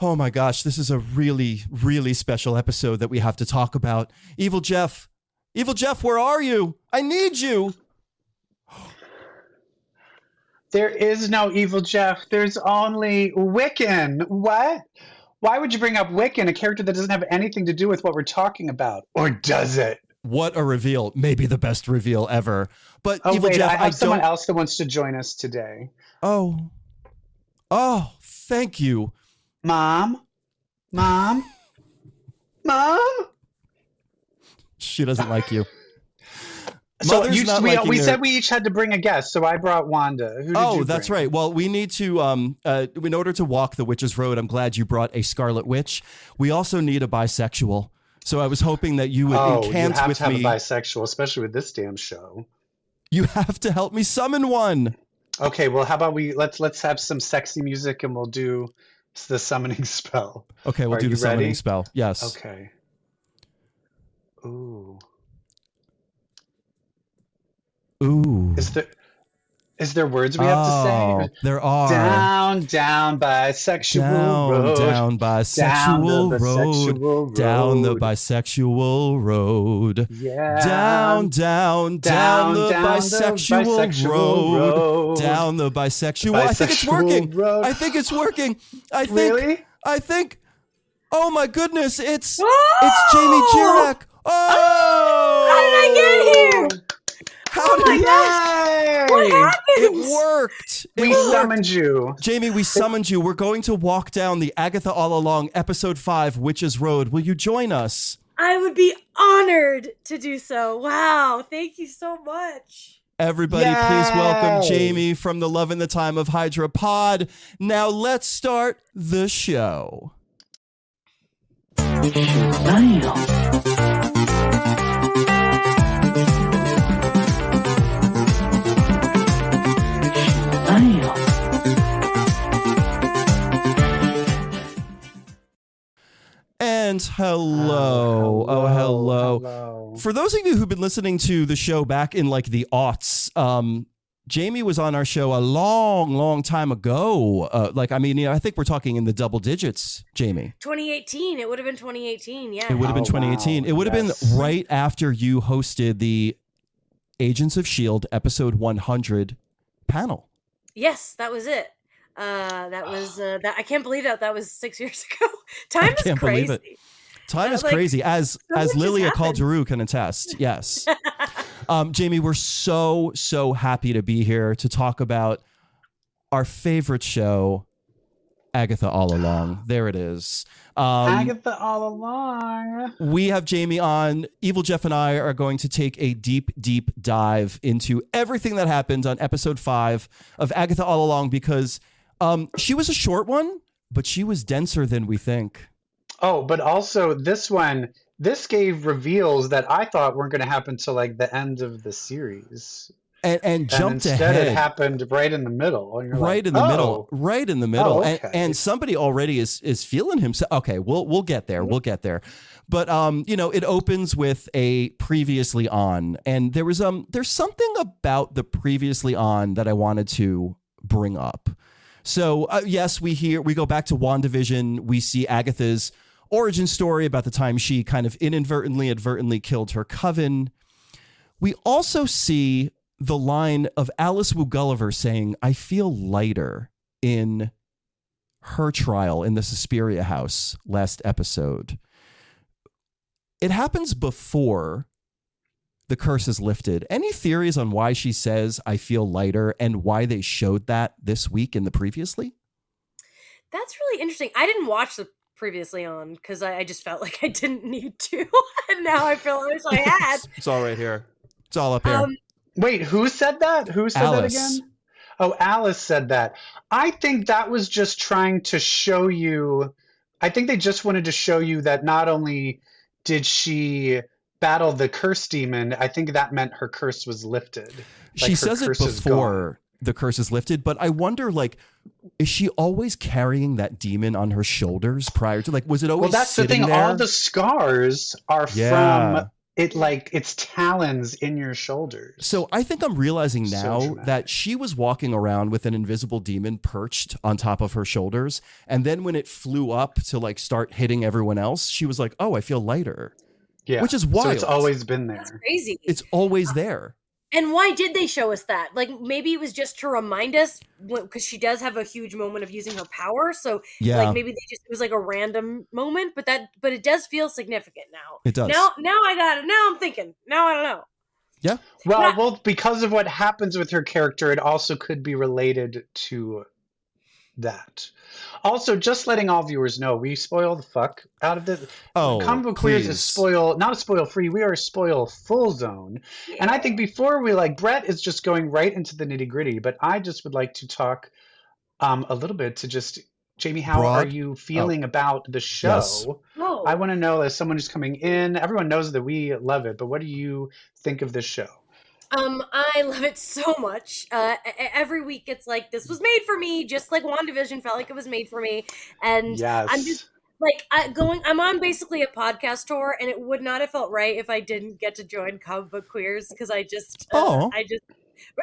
Oh my gosh, this is a really, really special episode that we have to talk about. EvilJeff, where are you? I need you. There is no EvilJeff. There's only Wiccan. What? Why would you bring up Wiccan, a character that doesn't have anything to do with what we're talking about? Or does it? What a reveal. Maybe the best reveal ever. But oh, EvilJeff, wait, I have someone else that wants to join us today. Oh, thank you. Mom? She doesn't like you. So we said we each had to bring a guest, so I brought Wanda. Who did you that's bring? right. Well, we need to, in order to walk the witch's road, I'm glad you brought a Scarlet Witch. We also need a bisexual. So I was hoping that you would incant with me. You have to have a bisexual, especially with this damn show. You have to help me summon one. Okay, well, how about let's have some sexy music and we'll do the summoning spell. Okay, we'll do the summoning spell. Yes. Okay. Ooh. Is there words we have to say? There are. Down bisexual road. Down bisexual road. Down the bisexual road. Yeah. Down the bisexual road. Down the bisexual. I think it's working. Road. I think it's working. Really? I think. Oh my goodness! It's Jamie Jirak. How did I get here? What happened? It worked. We summoned you. Jamie, we summoned you. We're going to walk down the Agatha All Along, Episode 5, Witch's Road. Will you join us? I would be honored to do so. Wow. Thank you so much. Everybody, please welcome Jamie from the Love and the Time of HYDRA pod. Now let's start the show. And hello. Hello. For those of you who've been listening to the show back in like the aughts, Jamie was on our show a long time ago. I think we're talking in the double digits, Jamie. 2018. It would have been 2018. Yeah. It would have been 2018. Wow. It would have been right after you hosted the Agents of S.H.I.E.L.D. episode 100 panel. Yes, that was it. That was that. I can't believe that was 6 years ago. Time is crazy. Time is crazy, as Lilia Calderu can attest. Yes. Jamie, we're so happy to be here to talk about our favorite show, Agatha All Along. There it is. Agatha All Along. We have Jamie on. EvilJeff and I are going to take a deep dive into everything that happened on episode 5 of Agatha All Along because she was a short one, but she was denser than we think. Oh, but also this gave reveals that I thought weren't going to happen till like the end of the series. And jumped instead ahead. It happened right in the middle. And right in the middle. Oh, okay. And somebody already is feeling himself. Okay, we'll get there. We'll get there. But it opens with a previously on, and there's something about the previously on that I wanted to bring up. So yes, we go back to WandaVision. We see Agatha's origin story about the time she kind of advertently killed her coven. We also see the line of Alice Wu Gulliver saying, "I feel lighter," in her trial in the Suspiria house last episode. It happens before the curse is lifted. Any theories on why she says, "I feel lighter," and why they showed that this week in the previously? That's really interesting. I didn't watch the previously on because I just felt like I didn't need to. And now I feel like I had. It's all right here. It's all up here. Wait, who said that? Who said Alice. that again? Oh, Alice said that. I think that was just trying to show you. I think they just wanted to show you that not only did she battle the curse demon, I think that meant her curse was lifted. She says it before the curse is lifted, but I wonder, is she always carrying that demon on her shoulders prior to, was it always Well, that's the thing. there? All the scars are from its talons in your shoulders. So I think I'm realizing now dramatic. that she was walking around with an invisible demon perched on top of her shoulders. And then when it flew up to like start hitting everyone else, she was like, oh, I feel lighter. Yeah. Which is wild. So it's always been there. That's crazy. It's always there. And why did they show us that? Like, maybe it was just to remind us, because she does have a huge moment of using her power. So, like, maybe it was like a random moment, but it does feel significant now. It does. Now I got it. Now I'm thinking. Now I don't know. Yeah. Well, because of what happens with her character, it also could be related to that. Also, just letting all viewers know, we spoil the fuck out of this. Comic Book Queers is not a spoil free. We are a spoil full zone. Yeah. And I think before Brett is just going right into the nitty gritty, but I just would like to talk a little bit to just, Jamie, how are you feeling about the show? Yes. Oh. I want to know, as someone who's coming in, everyone knows that we love it, but what do you think of this show? I love it so much. Every week it's like, this was made for me, just like WandaVision felt like it was made for me. And yes. I'm just like I'm on basically a podcast tour, and it would not have felt right if I didn't get to join Comic Book Queers, because I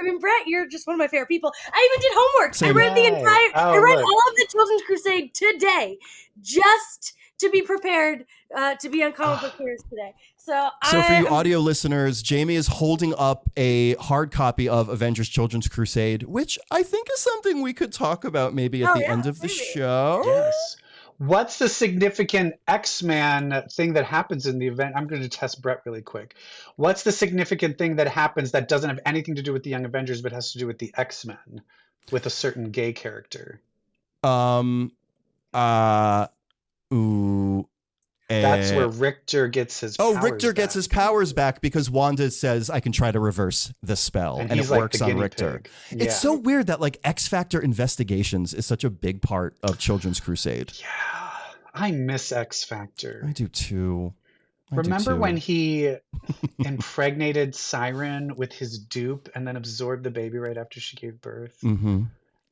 mean, Brett, you're just one of my favorite people. I even did homework. Same. I read the entire I read all of the Children's Crusade today, just to be prepared to be on Comic Book Queers today. So for you audio listeners, Jamie is holding up a hard copy of Avengers Children's Crusade, which I think is something we could talk about maybe at the end of the show. Yes. What's the significant X-Men thing that happens in the event? I'm going to test Brett really quick. What's the significant thing that happens that doesn't have anything to do with the Young Avengers, but has to do with the X-Men, with a certain gay character? That's where Richter gets his powers Richter gets his powers back because Wanda says, I can try to reverse the spell, and it works on Richter. Yeah. It's so weird that like X Factor investigations is such a big part of Children's Crusade. Yeah, I miss X Factor. I do too. Remember when he impregnated Siren with his dupe and then absorbed the baby right after she gave birth? Mm-hmm.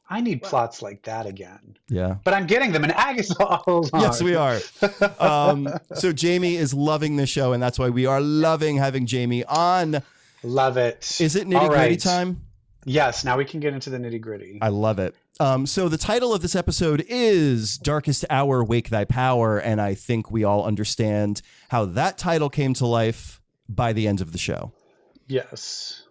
I need plots like that again. Yeah. But I'm getting them in Agatha All Along. Yes, we are. So Jamie is loving the show, and that's why we are loving having Jamie on. Love it. Is it nitty-gritty time? Yes, now we can get into the nitty-gritty. I love it. So the title of this episode is Darkest Hour, Wake Thy Power, and I think we all understand how that title came to life by the end of the show. Yes.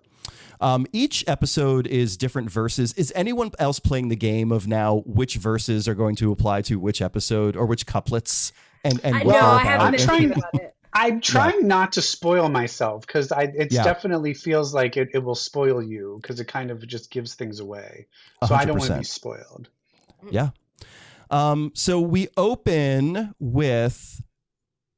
Each episode is different verses. Is anyone else playing the game of now which verses are going to apply to which episode or which couplets? And I haven't been thinking about it. I'm trying not to spoil myself because it definitely feels like it will spoil you because it kind of just gives things away. So 100%. I don't want to be spoiled. Yeah. So we open with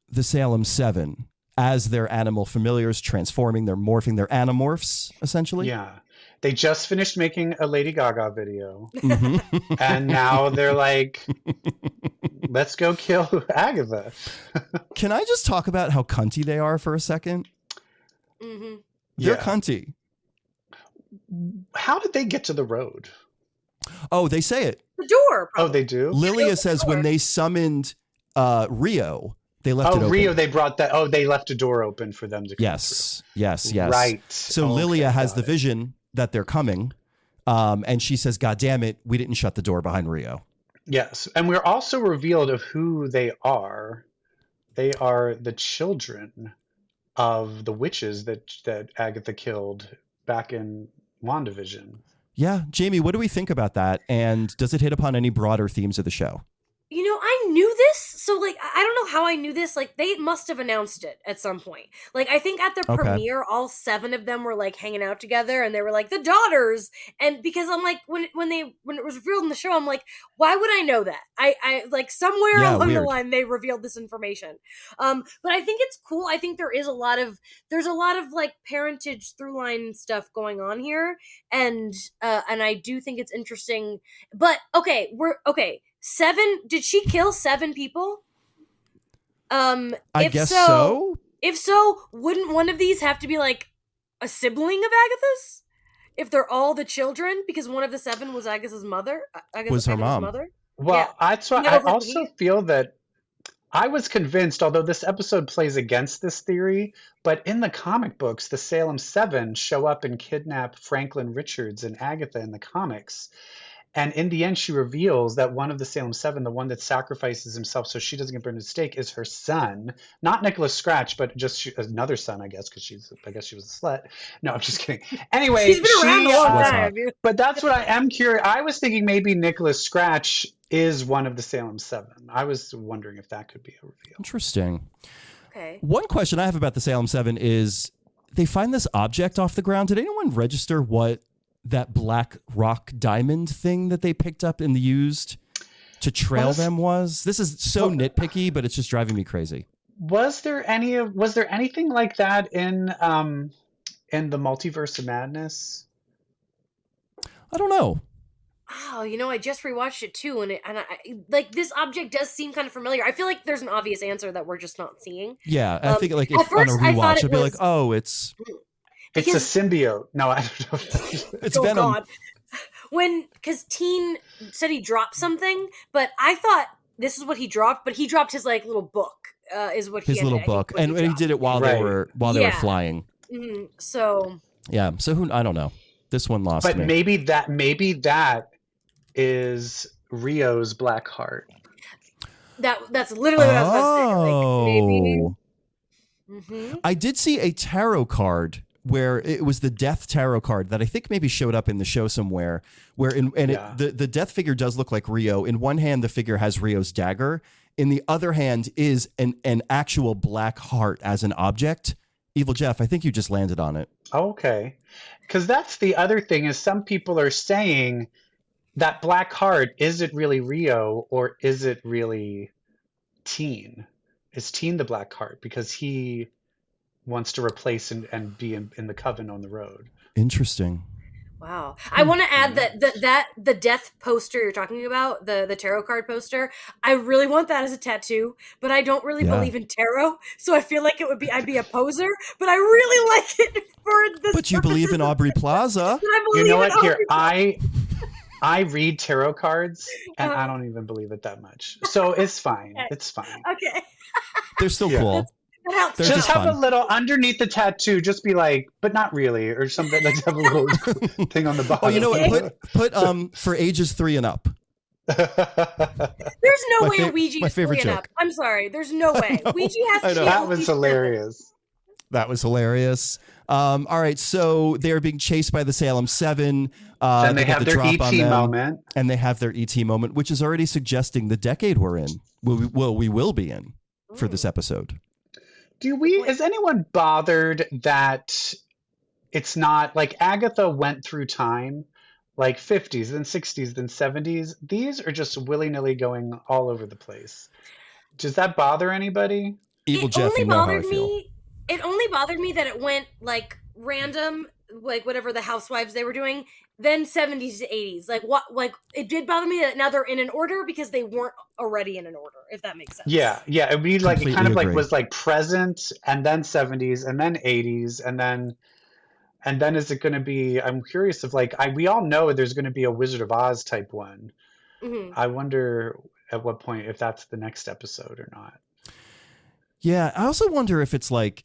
the Salem 7. As their animal familiars transforming, they're morphing, their animorphs, essentially. Yeah. They just finished making a Lady Gaga video. Mm-hmm. And now they're like, let's go kill Agatha. Can I just talk about how cunty they are for a second? Mm-hmm. They're cunty. How did they get to the road? Oh, they say it. The door. Probably. Oh, they do? Lilia says when they summoned Rio, they left it open. Rio, they brought that. Oh, they left a door open for them to come Yes. Right. So Lilia has the vision that they're coming, and she says, God damn it, we didn't shut the door behind Rio. Yes. And we're also revealed of who they are. They are the children of the witches that Agatha killed back in WandaVision. Yeah. Jamie, what do we think about that? And does it hit upon any broader themes of the show? You know, I knew this, so, like, I don't know how I knew this. Like, they must have announced it at some point. Like, I think at the premiere, all 7 of them were, like, hanging out together, and they were, like, the daughters. And because I'm, like, when it was revealed in the show, I'm, like, why would I know that? I like, somewhere along the line, they revealed this information. But I think it's cool. I think there's a lot of, like, parentage through-line stuff going on here. And I do think it's interesting. But, okay. 7, did she kill 7 people? I guess so. If so, wouldn't one of these have to be like a sibling of Agatha's? If they're all the children, because one of the 7 was Agatha's mother. Was her mom. Well, that's why I also feel that I was convinced, although this episode plays against this theory, but in the comic books, the Salem Seven show up and kidnap Franklin Richards and Agatha in the comics. And in the end, she reveals that one of the Salem Seven, the one that sacrifices himself so she doesn't get burned at the stake, is her son, not Nicholas Scratch, but just another son, I guess, because I guess she was a slut. No, I'm just kidding. Anyway, She's been around a long time. but that's what I am curious. I was thinking maybe Nicholas Scratch is one of the Salem Seven. I was wondering if that could be a reveal. Interesting. Okay. One question I have about the Salem Seven is they find this object off the ground. Did anyone register what that black rock diamond thing that they picked up and used to trail them was? This is so nitpicky, but it's just driving me crazy. Was there anything like that in the Multiverse of Madness? I don't know. Oh, I just rewatched it too, and I like this object does seem kind of familiar. I feel like there's an obvious answer that we're just not seeing. Yeah, I think like if on a rewatch, I'd be like, oh, it's a symbiote. No, I don't know. It's Venom. God. Because Teen said he dropped something, but I thought this is what he dropped, but he dropped his like little book. Is what his little book, and he did it while they were flying. Mm-hmm. So yeah, so I don't know. This one lost but me. But maybe that is Rio's black heart. That's literally what I was about to say. Like, maybe. Mm-hmm. I did see a tarot card where it was the death tarot card that I think maybe showed up in the show somewhere. Where the death figure does look like Rio. In one hand, the figure has Rio's dagger. In the other hand is an actual black heart as an object. EvilJeff, I think you just landed on it. Okay, because that's the other thing is some people are saying that black heart, is it really Rio or is it really Teen? Is Teen the black heart because he wants to replace and be in the coven on the road? Interesting. Wow. I want to add that the death poster you're talking about, the tarot card poster, I really want that as a tattoo, but I don't really believe in tarot, so I feel like I'd be a poser, but I really like it for this. But you believe in Aubrey Plaza. You know what? Here, I read tarot cards and I don't even believe it that much. So it's fine. Okay. It's fine. Okay. They're still cool. Just have a little underneath the tattoo, just be like, but not really, or something. Like have a little thing on the bottom. Oh, you know what? Put for ages 3 and up. There's no way Ouija is 3 and up. I'm sorry. There's no way. Ouija has to. That was hilarious. That was hilarious. All right, so they're being chased by the Salem Seven. And they have their ET moment. And they have their ET moment, which is already suggesting the decade we're in. We will be in for this episode. Is anyone bothered that it's not like Agatha went through time, like 50s, then 60s, then 70s? These are just willy-nilly going all over the place. Does that bother anybody? EvilJeff, you know how I feel. It only bothered me that it went like random, like whatever the housewives they were doing, then 70s to 80s. Like what? Like it did bother me that now they're in an order because they weren't already in an order. If that makes sense. Yeah. It'd be like it kind of like was like present and then 70s and then 80s and then is it going to be? I'm curious if we all know there's going to be a Wizard of Oz type one. Mm-hmm. I wonder at what point if that's the next episode or not. Yeah, I also wonder if it's like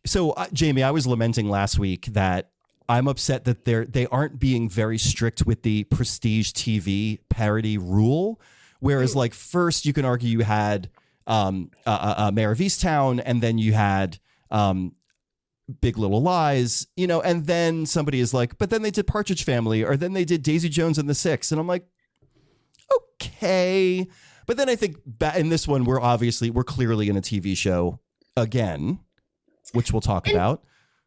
Jamie, I was lamenting last week that I'm upset that they aren't being very strict with the prestige TV parody rule. Whereas, like, first you can argue you had Mayor of Easttown, and then you had Big Little Lies, and then somebody is like, but then they did Partridge Family, or then they did Daisy Jones and the Six, and I'm like, okay. But then I think in this one we're clearly in a TV show again, which we'll talk about.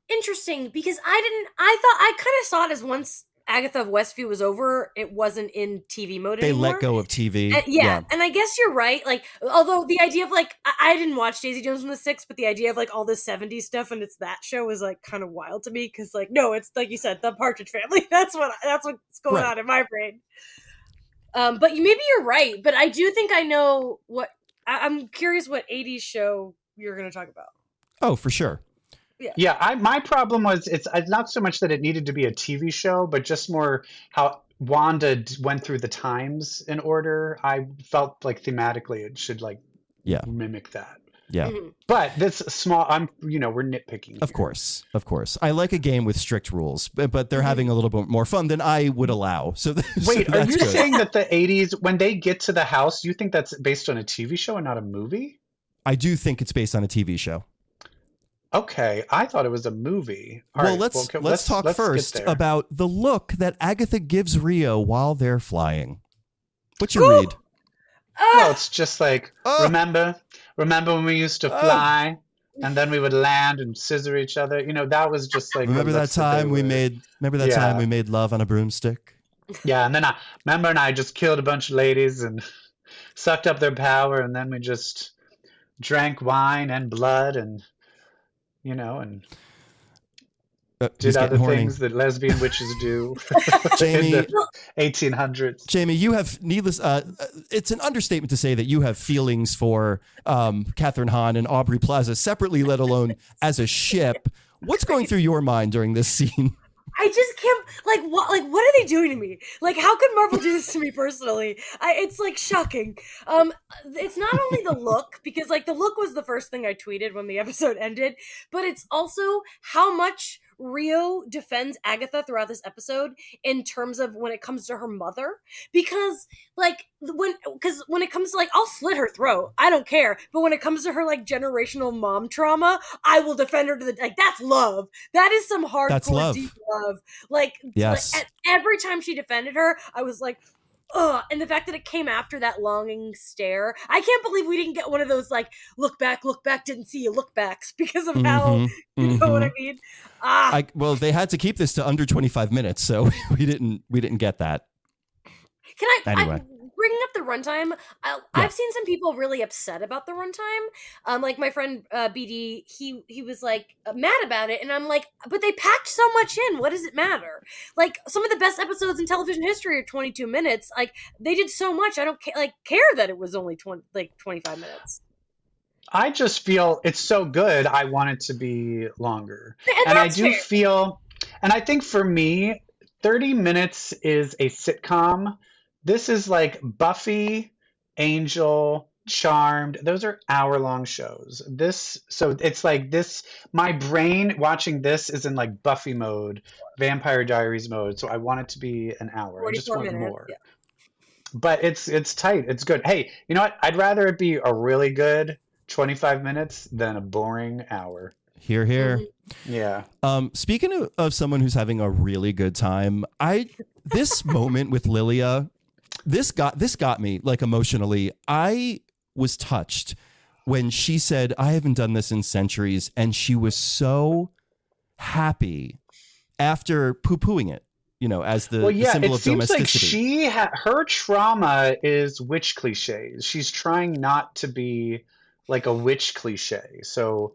Interesting, because I kind of saw it as once Agatha of Westview was over, it wasn't in TV mode anymore. They let go of TV. Yeah, and I guess you're right. Like, although the idea of like, I didn't watch Daisy Jones and the Six, but the idea of like all this 70s stuff and it's that show is like kind of wild to me because like, no, it's like you said, the Partridge Family. That's what's going on in my brain. But maybe you're right. But I do think I know what. I'm curious what 80s show you're going to talk about. Oh, for sure. Yeah. My problem was it's not so much that it needed to be a TV show, but just more how Wanda went through the times in order. I felt like thematically it should like mimic that. Yeah. But this small, we're nitpicking. Of course. I like a game with strict rules, but they're having a little bit more fun than I would allow. So wait, so are you good. saying that the 80s, when they get to the house, you think that's based on a TV show and not a movie? I do think it's based on a TV show. Okay, I thought it was a movie. Let's talk first about the look that Agatha gives Rio while they're flying. What's your read? Well, it's just like, remember when we used to fly and then we would land and scissor each other? That was just like, remember that time we made love on a broomstick? Yeah, and then I just killed a bunch of ladies and sucked up their power, and then we just drank wine and blood and did other things that lesbian witches do. Jamie, in the 1800s. Jamie, you have it's an understatement to say that you have feelings for Catherine Hahn and Aubrey Plaza separately, let alone as a ship. What's going through your mind during this scene? I just can't, what are they doing to me? How could Marvel do this to me personally? It's shocking. It's not only the look, because the look was the first thing I tweeted when the episode ended, but it's also how much Rio defends Agatha throughout this episode in terms of when it comes to her mother, because when it comes to I'll slit her throat, I don't care, but when it comes to her generational mom trauma, I will defend her to the that's love. That is some hardcore deep love. Yes. Every time she defended her, I was like, ugh. And the fact that it came after that longing stare, I can't believe we didn't get one of those look back, didn't see you look backs because of how you know what I mean. Well, they had to keep this to under 25 minutes, so we didn't get that. Anyway. Bringing up the runtime, I've seen some people really upset about the runtime. My friend BD, he was mad about it, and I'm like, but they packed so much in. What does it matter? Some of the best episodes in television history are 22 minutes. They did so much. I don't care that it was only 25 minutes. I just feel it's so good. I want it to be longer, and I do fair. feel, and I think for me, 30 minutes is a sitcom. This is Buffy, Angel, Charmed. Those are hour-long shows. So it's this. My brain watching this is in Buffy mode, Vampire Diaries mode. So I want it to be an hour. I just want more. Yeah. But it's tight. It's good. Hey, you know what? I'd rather it be a really good 25 minutes than a boring hour. Hear, hear. Yeah. Speaking of someone who's having a really good time, this moment with Lilia. This got me emotionally. I was touched when she said, I haven't done this in centuries. And she was so happy after poo-pooing it, as the symbol of domesticity. Her trauma is witch cliches. She's trying not to be a witch cliche. So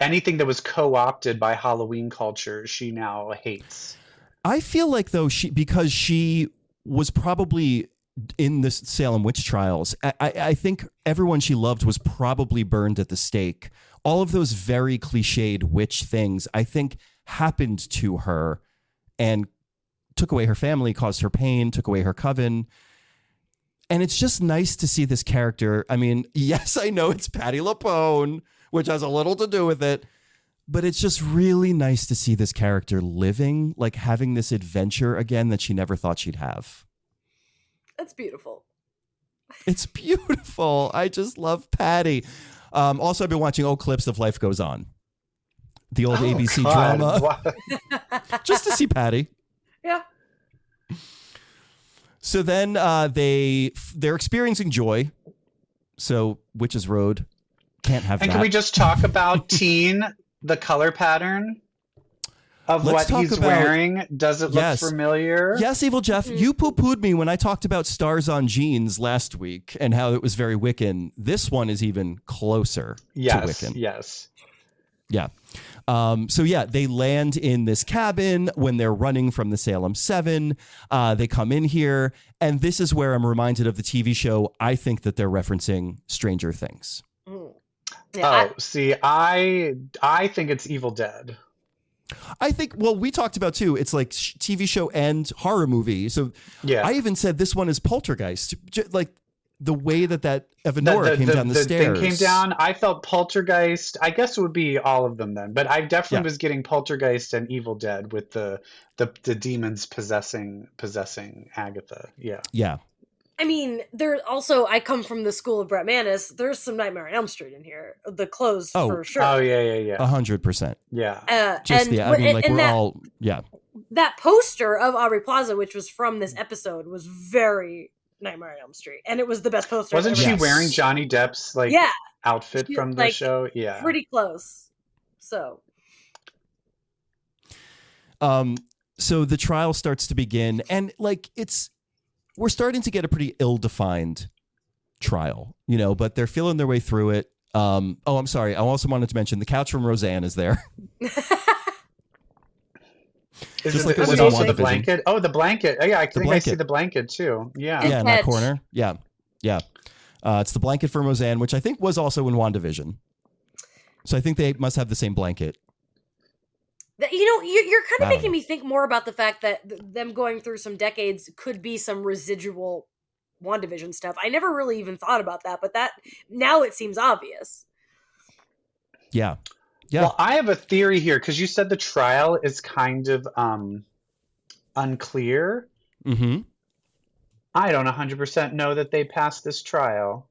anything that was co-opted by Halloween culture, she now hates. I feel though, because she was probably in the Salem witch trials, I think everyone she loved was probably burned at the stake. All of those very cliched witch things, I think, happened to her and took away her family, caused her pain, took away her coven. And it's just nice to see this character. I mean, yes, I know it's Patti LuPone, which has a little to do with it, but it's just really nice to see this character living, having this adventure again that she never thought she'd have. That's beautiful. It's beautiful. I just love Patty. Also, I've been watching old clips of Life Goes On, the old ABC drama, just to see Patty. Yeah. So then they're experiencing joy. So Witch's Road can't have that. And can we just talk about Teen, the color pattern of what he's wearing? Does it look familiar? Yes, EvilJeff, you poo-pooed me when I talked about Stars on Jeans last week and how it was very Wiccan. This one is even closer to Wiccan. Yes. Yeah. They land in this cabin when they're running from the Salem 7. They come in here, and this is where I'm reminded of the TV show. I think that they're referencing Stranger Things. Yeah, I think it's Evil Dead. I think, we talked about too, it's TV show and horror movie. So yeah. I even said this one is Poltergeist. the way that Evanora came down the stairs. Thing came down. I felt Poltergeist. I guess it would be all of them then, but I definitely was getting Poltergeist and Evil Dead with the demons possessing Agatha. Yeah. Yeah. I mean, there also, I come from the school of Brett Manis. There's some Nightmare on Elm Street in here. The clothes, for sure. Oh, yeah. 100%. Yeah. That poster of Aubrey Plaza, which was from this episode, was very Nightmare on Elm Street. And it was the best poster. Wasn't she wearing Johnny Depp's outfit from the show? Yeah. Pretty close. So the trial starts to begin, and we're starting to get a pretty ill-defined trial, but they're feeling their way through it. I'm sorry. I also wanted to mention the couch from Roseanne is there. Is it also the blanket? Oh, the blanket. Yeah, I think I see the blanket too. Yeah. Yeah, in that corner. Yeah. It's the blanket from Roseanne, which I think was also in WandaVision. So I think they must have the same blanket. You're kind of making me think more about the fact that them going through some decades could be some residual WandaVision stuff. I never really even thought about that, but that now it seems obvious. Yeah. Well, I have a theory here because you said the trial is kind of unclear. Mm-hmm. I don't 100% know that they passed this trial.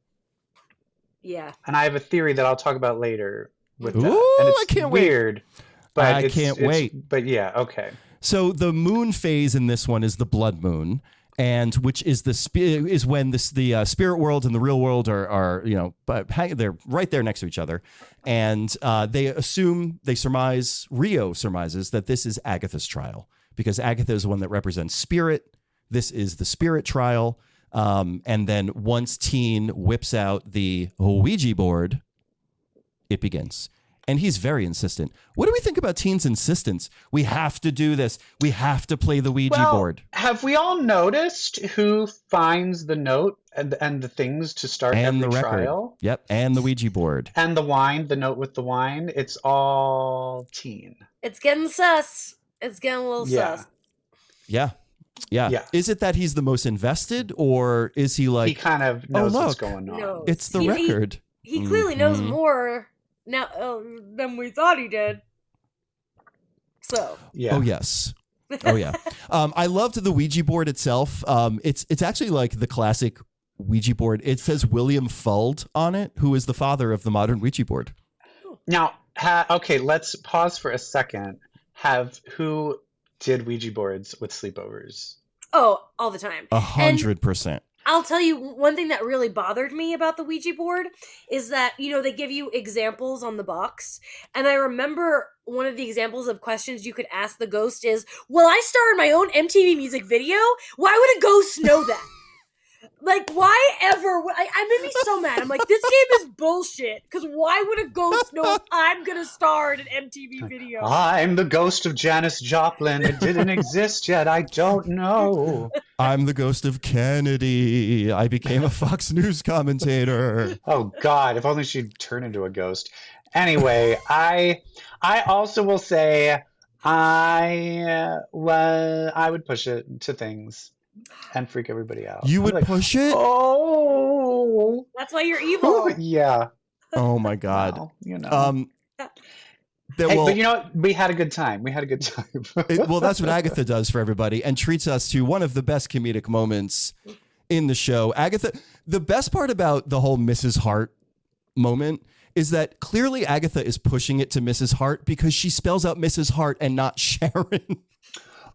Yeah. And I have a theory that I'll talk about later with that. Ooh, And it's I can't weird. Wait. But I can't wait. But yeah, okay. So the moon phase in this one is the blood moon, and which is is when the spirit world and the real world are they're right there next to each other, and Rio surmises that this is Agatha's trial because Agatha is the one that represents spirit. This is the spirit trial, and then once Teen whips out the Ouija board, it begins. And he's very insistent. What do we think about Teen's insistence? We have to do this. We have to play the Ouija board. Have we all noticed who finds the note and the things to start every trial? Yep, and the Ouija board. And the wine, the note with the wine. It's all Teen. It's getting sus. It's getting a little sus. Yeah. Is it that he's the most invested, or is he like... He kind of knows what's going on. No. It's the record. He clearly knows more now than we thought he did. So yeah. Oh yes. I loved the Ouija board itself. It's actually like the classic Ouija board. It says William Fuld on it, who is the father of the modern Ouija board. Now, okay, let's pause for a second. Who did Ouija boards with sleepovers? Oh, all the time. 100%. I'll tell you one thing that really bothered me about the Ouija board is that, they give you examples on the box. And I remember one of the examples of questions you could ask the ghost is, will I star in my own MTV music video? Why would a ghost know that? Like, why ever? I made me so mad. I'm like, this game is bullshit. Because why would a ghost know I'm going to star in an MTV video? I'm the ghost of Janis Joplin. It didn't exist yet. I don't know. I'm the ghost of Kennedy. I became a Fox News commentator. Oh, God. If only she'd turn into a ghost. Anyway, I also will say I would push it to things. And freak everybody out. You would push it? Oh, that's why you're evil. Yeah. Oh my God. Well, but you know what? We had a good time. Well, that's what Agatha does for everybody and treats us to one of the best comedic moments in the show. Agatha, the best part about the whole Mrs. Hart moment is that clearly Agatha is pushing it to Mrs. Hart because she spells out Mrs. Hart and not Sharon.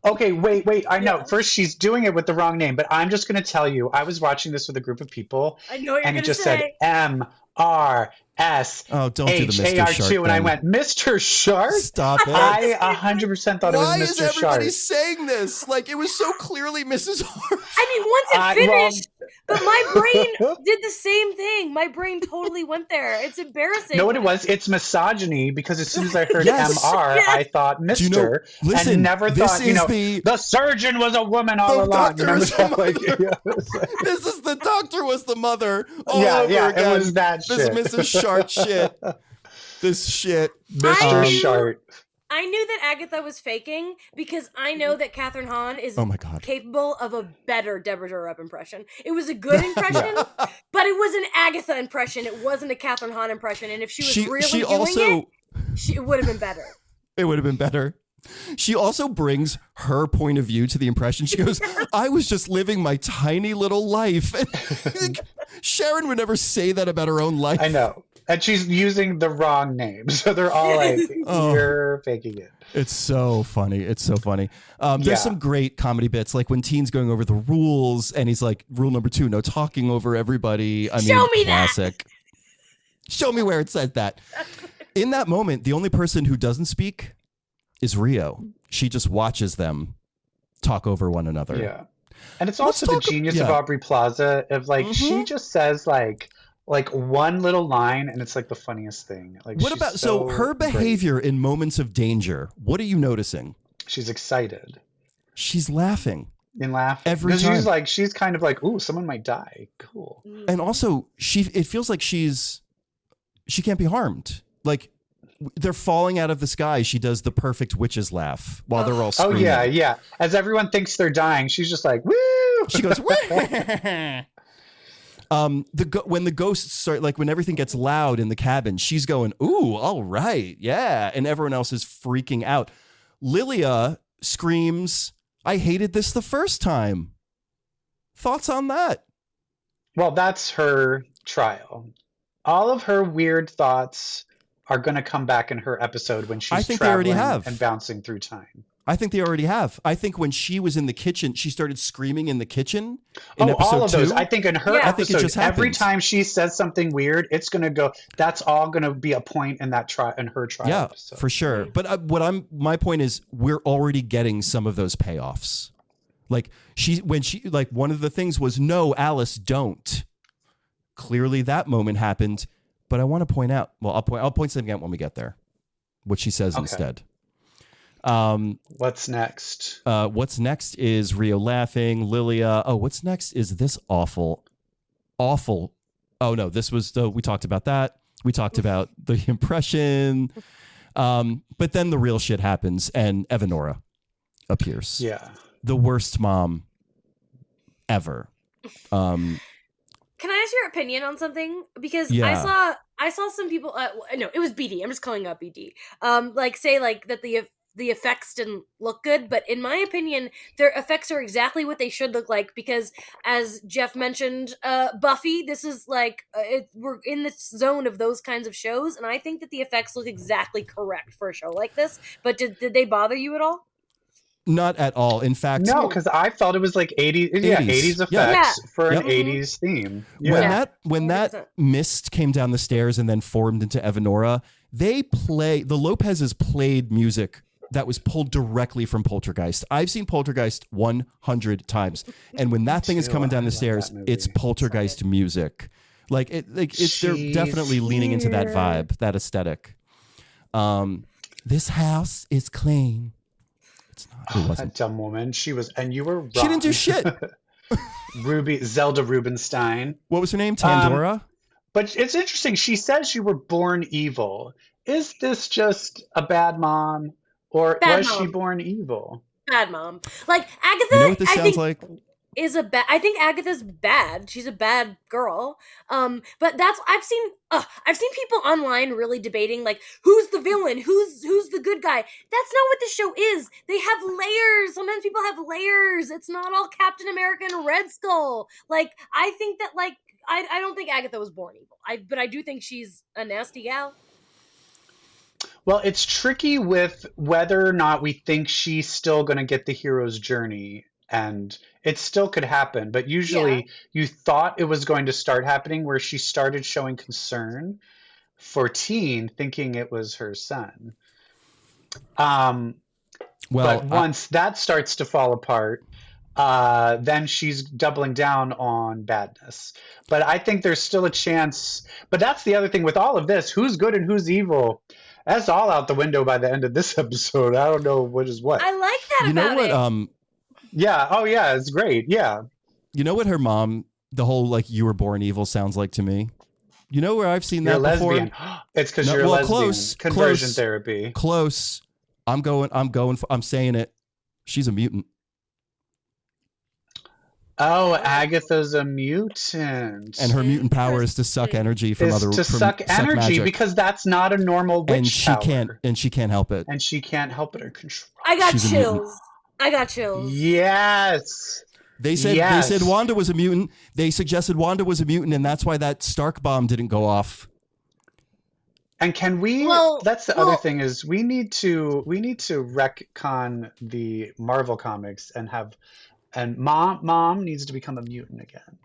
Okay, wait. I know. First, she's doing it with the wrong name, but I'm just going to tell you, I was watching this with a group of people, I know what you're and it just say. said MRSHAR2, Oh, don't do the Mr. Shark and I went, Mr. Shark? Stop it. I 100% thought it was Mr. Shark. Why is everybody saying this? Like, it was so clearly Mrs. Hart. I mean, once it finished, but my brain did the same thing. My brain totally went there. It's embarrassing. No, what it was? It's misogyny, because as soon as I heard Yes. MR, Yes. I thought Mr. Listen, and never this thought, is the surgeon was a woman all The along. doctor was a Like, This is the doctor was the mother all yeah, over again. it was that This shit. Mrs. Shark shit. This shit. Mr. I knew- Shark. I knew that Agatha was faking because I know that Catherine Hahn is Oh my God. capable of a better Deborah Durup impression. It was a good impression, but it was an Agatha impression. It wasn't a Catherine Hahn impression. And if she was really doing it would have been better. It would have been better. She also brings her point of view to the impression. She goes, I was just living my tiny little life. And Sharon would never say that about her own life. I know. And she's using the wrong name. So they're all like, you're faking it. It's so funny. It's so funny. There's some great comedy bits, like when Teen's going over the rules and he's like, rule number 2, no talking over everybody. Show me classic. That. Show me where it said that. In that moment, the only person who doesn't speak is Rio. She just watches them talk over one another. Yeah. And it's also the genius of Aubrey Plaza of like, she just says like one little line and it's like the funniest thing. Like, what about so her behavior in moments of danger? What are you noticing? She's excited. She's laughing. Every time. She's kind of like, ooh, someone might die. Cool. And also it feels like she can't be harmed. Like they're falling out of the sky. She does the perfect witch's laugh while they're all screaming. Oh yeah. As everyone thinks they're dying, she's just like, woo! She goes, woo! When the ghosts start, like when everything gets loud in the cabin, she's going, ooh, all right, yeah. And everyone else is freaking out. Lilia screams, I hated this the first time. Thoughts on that? Well, that's her trial. All of her weird thoughts are going to come back in her episode when she's traveling and bouncing through time. I think they already have. I think when she was in the kitchen, she started screaming in the kitchen. In episode all of 2. those. I think in her episode, I think it just every time she says something weird, it's going to go. That's all going to be a point in that in her trial. Yeah, episode. for sure. But my point is, we're already getting some of those payoffs. Like one of the things was, no, Alice, don't. Clearly, that moment happened. But I want to point out. Well, I'll point something out when we get there. What she says instead. What's next? What's next is Rio laughing, Lilia. Oh, what's next is this awful. Oh no, this was we talked about that. We talked about the impression. But then the real shit happens and Evanora appears. Yeah. The worst mom ever. Can I ask your opinion on something? Because I saw some people. No, it was BD. I'm just calling out BD. Say that the effects didn't look good, but in my opinion, their effects are exactly what they should look like. Because as Jeff mentioned, Buffy, this is we're in this zone of those kinds of shows, and I think that the effects look exactly correct for a show like this. But did they bother you at all? Not at all. In fact, no, because I felt it was like 80s effects for an 80s theme. Yeah. When that mist came down the stairs and then formed into Evanora, the Lopez's played music that was pulled directly from Poltergeist. I've seen Poltergeist 100 times, and when that thing is coming down the stairs, it's Poltergeist music. They're definitely leaning into that vibe, that aesthetic. This house is clean. It's not. It wasn't. That dumb woman. She was, and you were wrong. She didn't do shit. Zelda Rubinstein. What was her name? Tandora? But it's interesting. She says you were born evil. Is this just a bad mom? Or was she born evil? Bad mom. Like Agatha, you know what this sounds like? I think Agatha's bad. She's a bad girl. But I've seen people online really debating like who's the villain, who's the good guy. That's not what the show is. They have layers. Sometimes people have layers. It's not all Captain America and Red Skull. Like I think that I don't think Agatha was born evil. But I do think she's a nasty gal. Well, it's tricky with whether or not we think she's still going to get the hero's journey, and it still could happen. But usually you thought it was going to start happening where she started showing concern for Teen, thinking it was her son. But once that starts to fall apart, then she's doubling down on badness. But I think there's still a chance. But that's the other thing with all of this. Who's good and who's evil? That's all out the window by the end of this episode. I don't know what is what. I like that about it. You know what? Yeah. Oh, yeah. It's great. Yeah. You know what her mom, the whole you were born evil sounds like to me? You know where I've seen that before? It's because you're a lesbian. Close. Conversion therapy. Close. I'm saying it. She's a mutant. Oh, Agatha's a mutant. And her mutant power is to suck energy from suck energy magic. Because that's not a normal witch power. And she can't help it. And she can't help it or control. I got chills. Yes. They said Wanda was a mutant. They suggested Wanda was a mutant, and that's why that Stark bomb didn't go off. And can we? That's the other thing is we need to retcon the Marvel comics and mom needs to become a mutant again,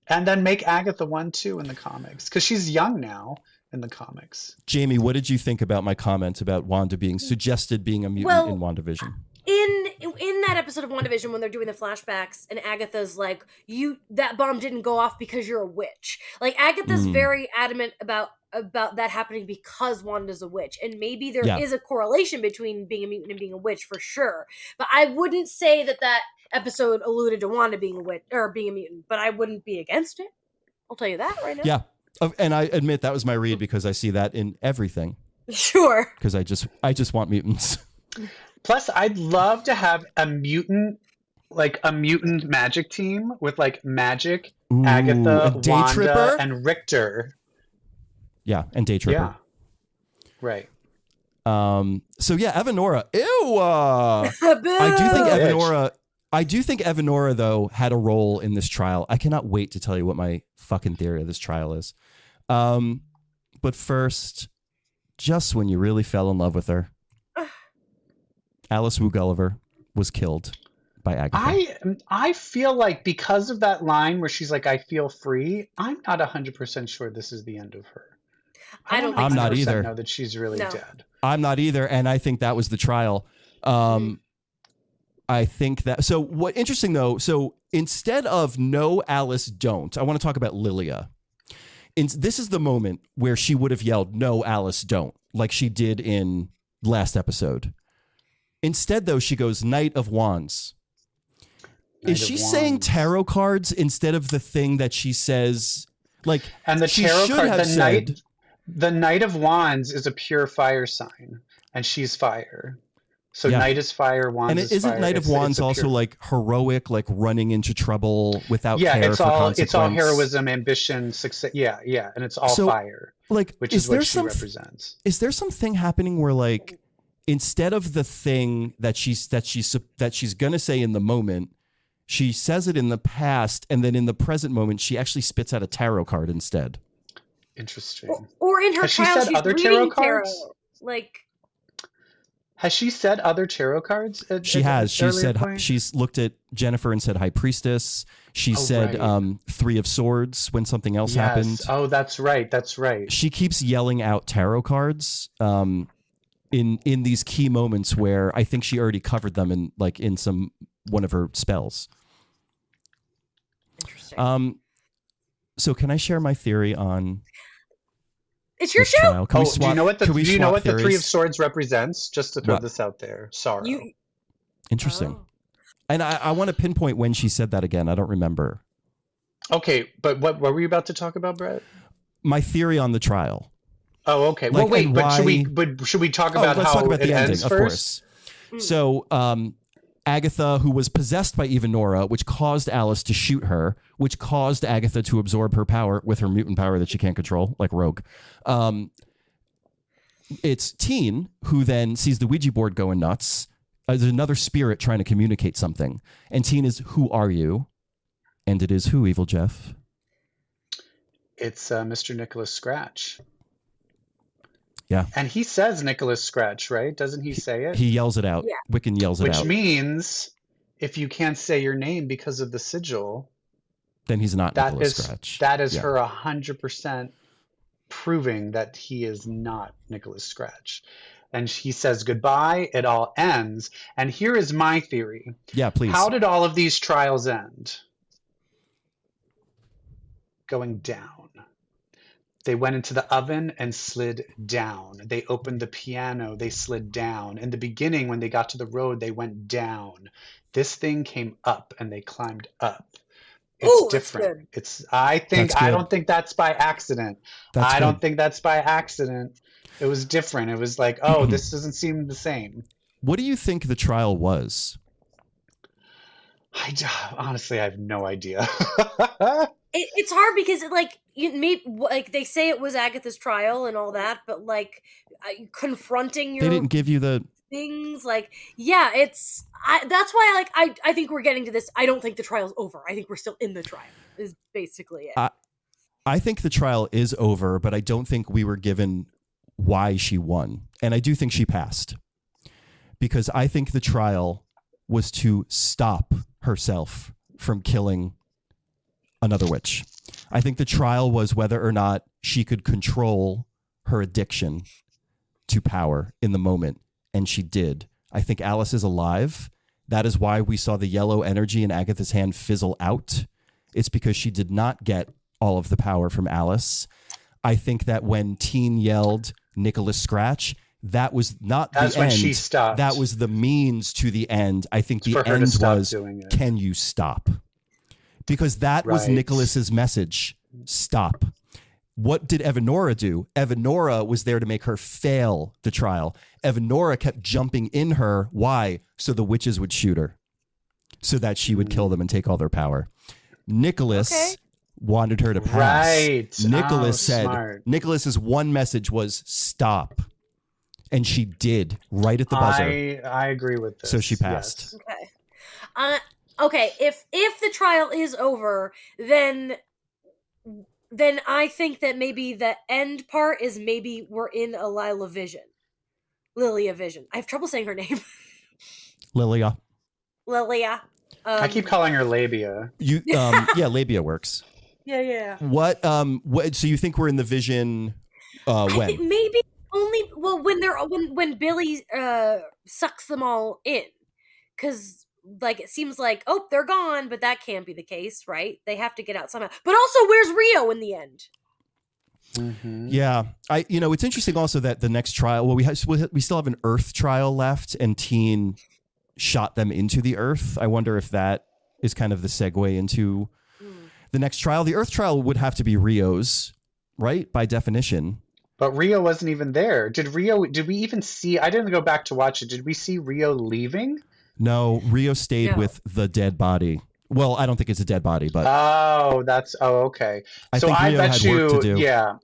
and then make Agatha one too in the comics because she's young now in the comics. Jamie, what did you think about my comment about Wanda being a mutant in WandaVision? In that episode of WandaVision when they're doing the flashbacks and Agatha's like, that bomb didn't go off because you're a witch. Like Agatha's very adamant about that happening because Wanda's a witch. And maybe there is a correlation between being a mutant and being a witch for sure. But I wouldn't say that episode alluded to Wanda being a witch or being a mutant, but I wouldn't be against it. I'll tell you that right now. Yeah. And I admit that was my read because I see that in everything. Sure. Because I just want mutants. Plus, I'd love to have a mutant magic team with like Magic, Agatha, Wanda, and Richter. Yeah, and Day Tripper. Yeah. Right. So yeah, Evanora. Ew. I do think Evanora though had a role in this trial. I cannot wait to tell you what my fucking theory of this trial is. But first, just when you really fell in love with her, Alice Wu Gulliver was killed by Agatha. I feel like because of that line where she's like, I feel free, I'm not 100% sure this is the end of her. I'm not either. Know that she's really dead. I'm not either. And I think that was the trial. I think that. So what interesting though. So instead of no, Alice, don't, I want to talk about Lilia. This is the moment where she would have yelled, no, Alice, don't, like she did in last episode. Instead, though, she goes, Knight of Wands. Is she saying tarot cards instead of the thing that she says? Like, and the tarot card, the Knight of Wands is a pure fire sign, and she's fire. So Knight is fire, Wands is fire. And isn't Knight of Wands also like heroic, like running into trouble without care for consequence? It's all heroism, ambition, success. Yeah, and it's all fire. Like, which is what she represents. Is there something happening where like, instead of the thing that she's gonna say in the moment, she says it in the past, and then in the present moment, she actually spits out a tarot card instead. Interesting. Or in her trial, she's other reading tarot cards. Like, has she said other tarot cards? She has. She's looked at Jennifer and said High Priestess. She said Three of Swords when something else happened. Oh, that's right. That's right. She keeps yelling out tarot cards. In these key moments where I think she already covered them in one of her spells. Interesting. So can I share my theory on? It's your show. Do you know what the Three of Swords represents? Just to throw this out there. Sorrow. Interesting. And I want to pinpoint when she said that again. I don't remember. Okay, but what were you about to talk about, Brett? My theory on the trial. Oh, okay. Well, wait, should we talk about let's how talk about it the ending, ends of first? Course. So, Agatha, who was possessed by Evanora, which caused Alice to shoot her, which caused Agatha to absorb her power with her mutant power that she can't control, like Rogue. It's Teen, who then sees the Ouija board going nuts. There's another spirit trying to communicate something. And Teen is, who are you? And it is who, EvilJeff? It's Mr. Nicholas Scratch. Yeah. And he says Nicholas Scratch, right? Doesn't he say it? He yells it out. Yeah. Wiccan yells it out. Which means if you can't say your name because of the sigil, then he's not Nicholas Scratch. That is her 100% proving that he is not Nicholas Scratch. And he says goodbye. It all ends. And here is my theory. Yeah, please. How did all of these trials end? Going down. They went into the oven and slid down. They opened the piano. They slid down. In the beginning, when they got to the road, they went down. This thing came up and they climbed up. It's Ooh, that's different. good. I don't think that's by accident. That's I good. don't think that's by accident. It was different. It was like, oh, this doesn't seem the same. What do you think the trial was? Honestly, I have no idea. It's hard because like they say it was Agatha's trial and all that, but like confronting They your didn't give you the things, like, yeah, that's why I think we're getting to this. I don't think the trial's over. I think we're still in the trial is basically it. I think the trial is over, but I don't think we were given why she won. And I do think she passed. Because I think the trial was to stop herself from killing another witch. I think the trial was whether or not she could control her addiction to power in the moment. And she did. I think Alice is alive. That is why we saw the yellow energy in Agatha's hand fizzle out. It's because she did not get all of the power from Alice. I think that when Teen yelled Nicholas Scratch, that was not the end. That's when she stopped. That was the means to the end. I think the end was, can you stop? Because that was Nicholas's message. Stop. What did Evanora do? Evanora was there to make her fail the trial. Evanora kept jumping in her. Why? So the witches would shoot her. So that she would kill them and take all their power. Nicholas wanted her to pass. Right. Nicholas said, smart. Nicholas's one message was stop. And she did right at the buzzer. I agree with this. So she passed. Yes. Okay. Okay. If the trial is over, then I think that maybe the end part is maybe we're in a Lilia vision. I have trouble saying her name. Lilia. I keep calling her Labia. Yeah, Labia works. Yeah. What? So you think we're in the vision? When? Maybe only when Billy sucks them all in, because like it seems like they're gone, but that can't be the case, right? They have to get out somehow. But also, where's Rio in the end? Mm-hmm. Yeah, it's interesting also that the next trial. Well, we still have an Earth trial left, and Teen shot them into the Earth. I wonder if that is kind of the segue into the next trial. The Earth trial would have to be Rio's, right? By definition. But Rio wasn't even there. Did we even see? I didn't go back to watch it. Did we see Rio leaving? No, Rio stayed with the dead body. Well, I don't think it's a dead body, but okay. I think Rio had work to do. Yeah,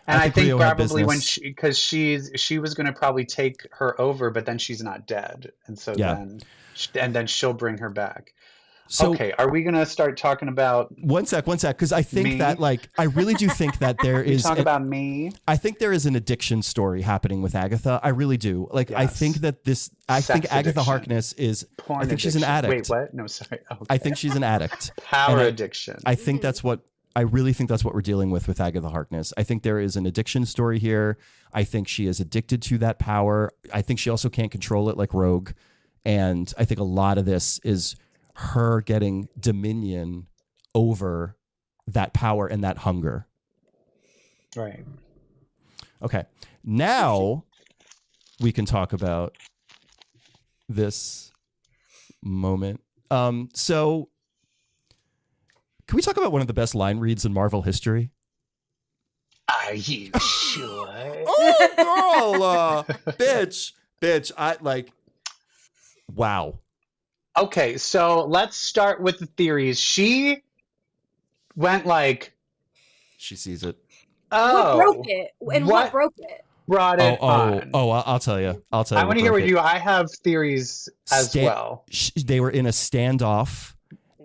and I think Rio had probably business. because she was going to probably take her over, but then she's not dead, and so then she'll bring her back. So, okay, are we going to start talking about one sec, because I think that I really do think that there is about me. I think there is an addiction story happening with Agatha. I really do. Yes. I think that Agatha Harkness is. Porn I think addiction. She's an addict. Wait, what? No, sorry. Okay. I think she's an addict. Power addiction. I think that's what. I really think that's what we're dealing with Agatha Harkness. I think there is an addiction story here. I think she is addicted to that power. I think she also can't control it like Rogue, and I think a lot of this is her getting dominion over that power and that hunger. Right. Okay. Now we can talk about this moment. So can we talk about one of the best line reads in Marvel history? Are you sure? Oh, girl, bitch. Wow. Okay, so let's start with the theories. She went she sees it. What broke it? And what broke it? Brought it on. I'll tell you. I want to hear what you. I have theories as well. They were in a standoff,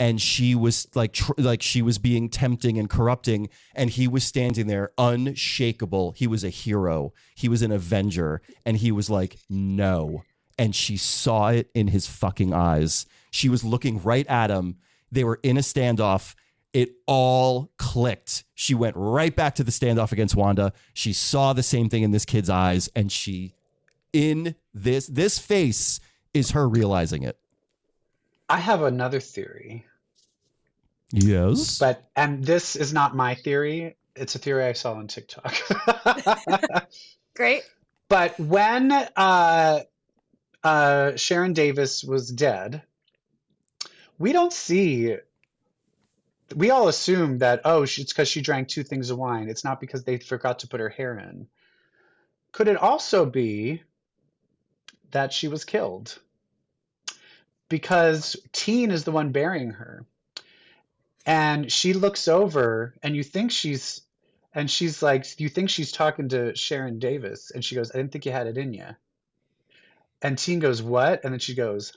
and she was she was being tempting and corrupting, and he was standing there unshakable. He was a hero. He was an Avenger, and he was like, no. And she saw it in his fucking eyes. She was looking right at him. They were in a standoff. It all clicked. She went right back to the standoff against Wanda. She saw the same thing in this kid's eyes. And this face is her realizing it. I have another theory. Yes. And this is not my theory. It's a theory I saw on TikTok. Great. But when Sharon Davis was dead, we don't see we all assume that, oh, it's because she drank 2 things of wine. It's not because they forgot to put her hair in. Could it also be that she was killed? Because Teen is the one burying her. And she looks over and you think she's talking to Sharon Davis. And she goes, I didn't think you had it in you. And Teen goes, what? And then she goes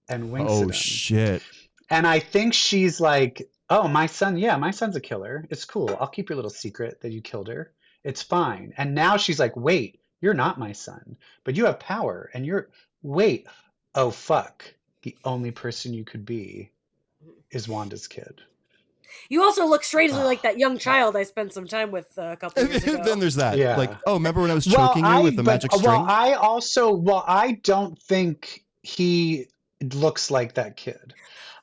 and winks at him. Oh, shit. And I think she's like, oh, my son's a killer. It's cool. I'll keep your little secret that you killed her. It's fine. And now she's like, wait, you're not my son, but you have power. And wait, oh, fuck. The only person you could be is Wanda's kid. You also look strangely like that young child I spent some time with a couple of years ago. Then there's that. Yeah. Like, oh, remember when I was choking you with the magic string? I don't think he looks like that kid.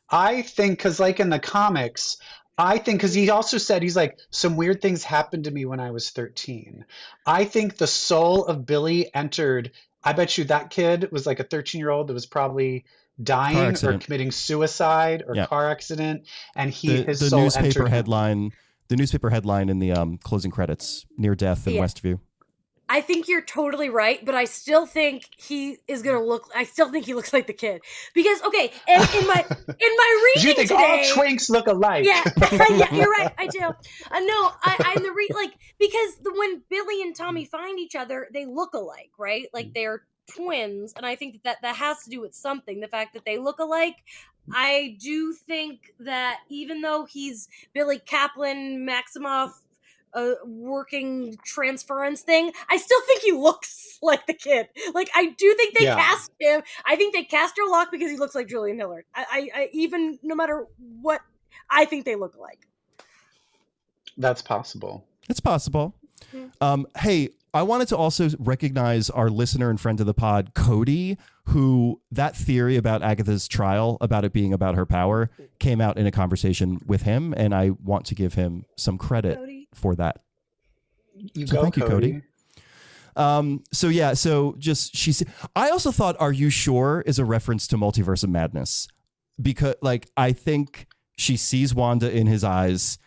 I think, because like in the comics, because he also said, he's like, some weird things happened to me when I was 13. I think the soul of Billy entered. I bet you that kid was like a 13-year-old that was probably dying or committing suicide or car accident, and his soul entered headline. The newspaper headline in the closing credits: near death in Westview. I think you're totally right, but I still think he is gonna look. I still think he looks like the kid because and in my reading you think today, all twinks look alike? Yeah, yeah, you're right. I do. No, I in the because when Billy and Tommy find each other, they look alike, right? Like they're twins, and I think that has to do with something. The fact that they look alike. I do think that even though he's Billy Kaplan, Maximoff. Working transference thing, I still think he looks like the kid. Like, I do think they cast him. I think they cast Locke because he looks like Julian Hillard. I even, no matter what, I think they look alike. That's possible. It's possible. Mm-hmm. Hey, I wanted to also recognize our listener and friend of the pod, Cody, who that theory about Agatha's trial, about it being about her power, came out in a conversation with him, and I want to give him some credit for that. Thank you, Cody. I also thought "Are you sure?" is a reference to Multiverse of Madness, because like I think she sees Wanda in his eyes,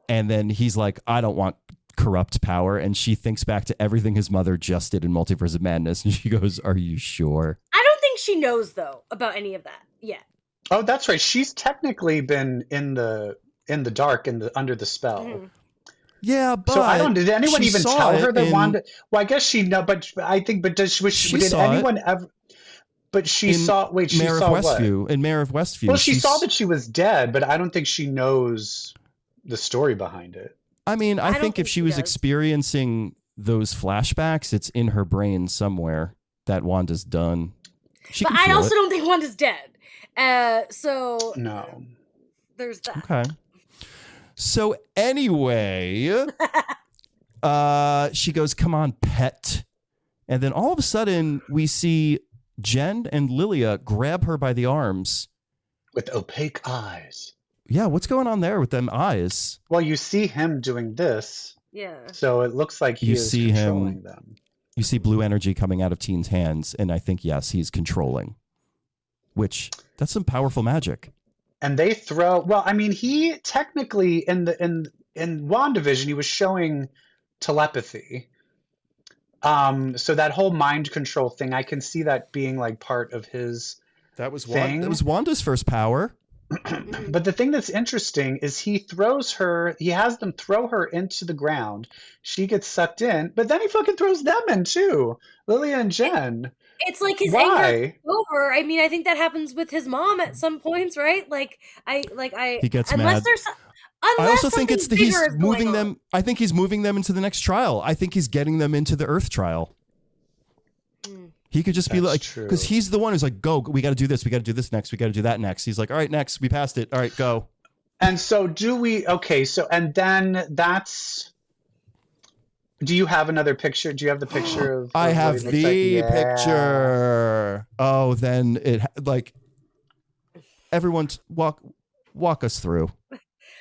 and then he's like, I don't want corrupt power, and she thinks back to everything his mother just did in Multiverse of Madness, and she goes, "Are you sure?" I don't think she knows though about any of that yet. Oh, that's right. She's technically been in the dark under the spell. Mm-hmm. Yeah, but so I don't. Did anyone even tell her that Wanda? Well, I guess she know, but I think. But did anyone ever? But she saw. Wait, she Mayor saw of Westview. what? In Mayor of Westview. Well, she saw that she was dead, but I don't think she knows the story behind it. I mean, I think if she was experiencing those flashbacks, it's in her brain somewhere that Wanda's done. But I also don't think Wanda's dead. So no, there's that. Okay. So anyway, she goes, "Come on, pet," and then all of a sudden we see Jen and Lilia grab her by the arms with opaque eyes. Yeah, what's going on there with them eyes? Well, you see him doing this. Yeah. So it looks like he is controlling them. You see blue energy coming out of Teen's hands, and I think, yes, he's controlling. Which, that's some powerful magic. And they throw, well, I mean, he technically, in WandaVision, he was showing telepathy. So that whole mind control thing, I can see that being like part of his thing. That was Wanda's first power. But the thing that's interesting is he has them throw her into the ground. She gets sucked in, but then he fucking throws them in too. Lilia and Jen. It's like his anger is over. I mean, I think that happens with his mom at some points, right? He gets unless mad. I also think he's moving them. I think he's moving them into the next trial. I think he's getting them into the Earth trial. He could just be like, because he's the one who's like, go, we got to do this. We got to do this next. We got to do that next. He's like, all right, next. We passed it. All right, go. And so and then do you have another picture? Do you have the picture of I have the picture. Oh, then everyone walk us through.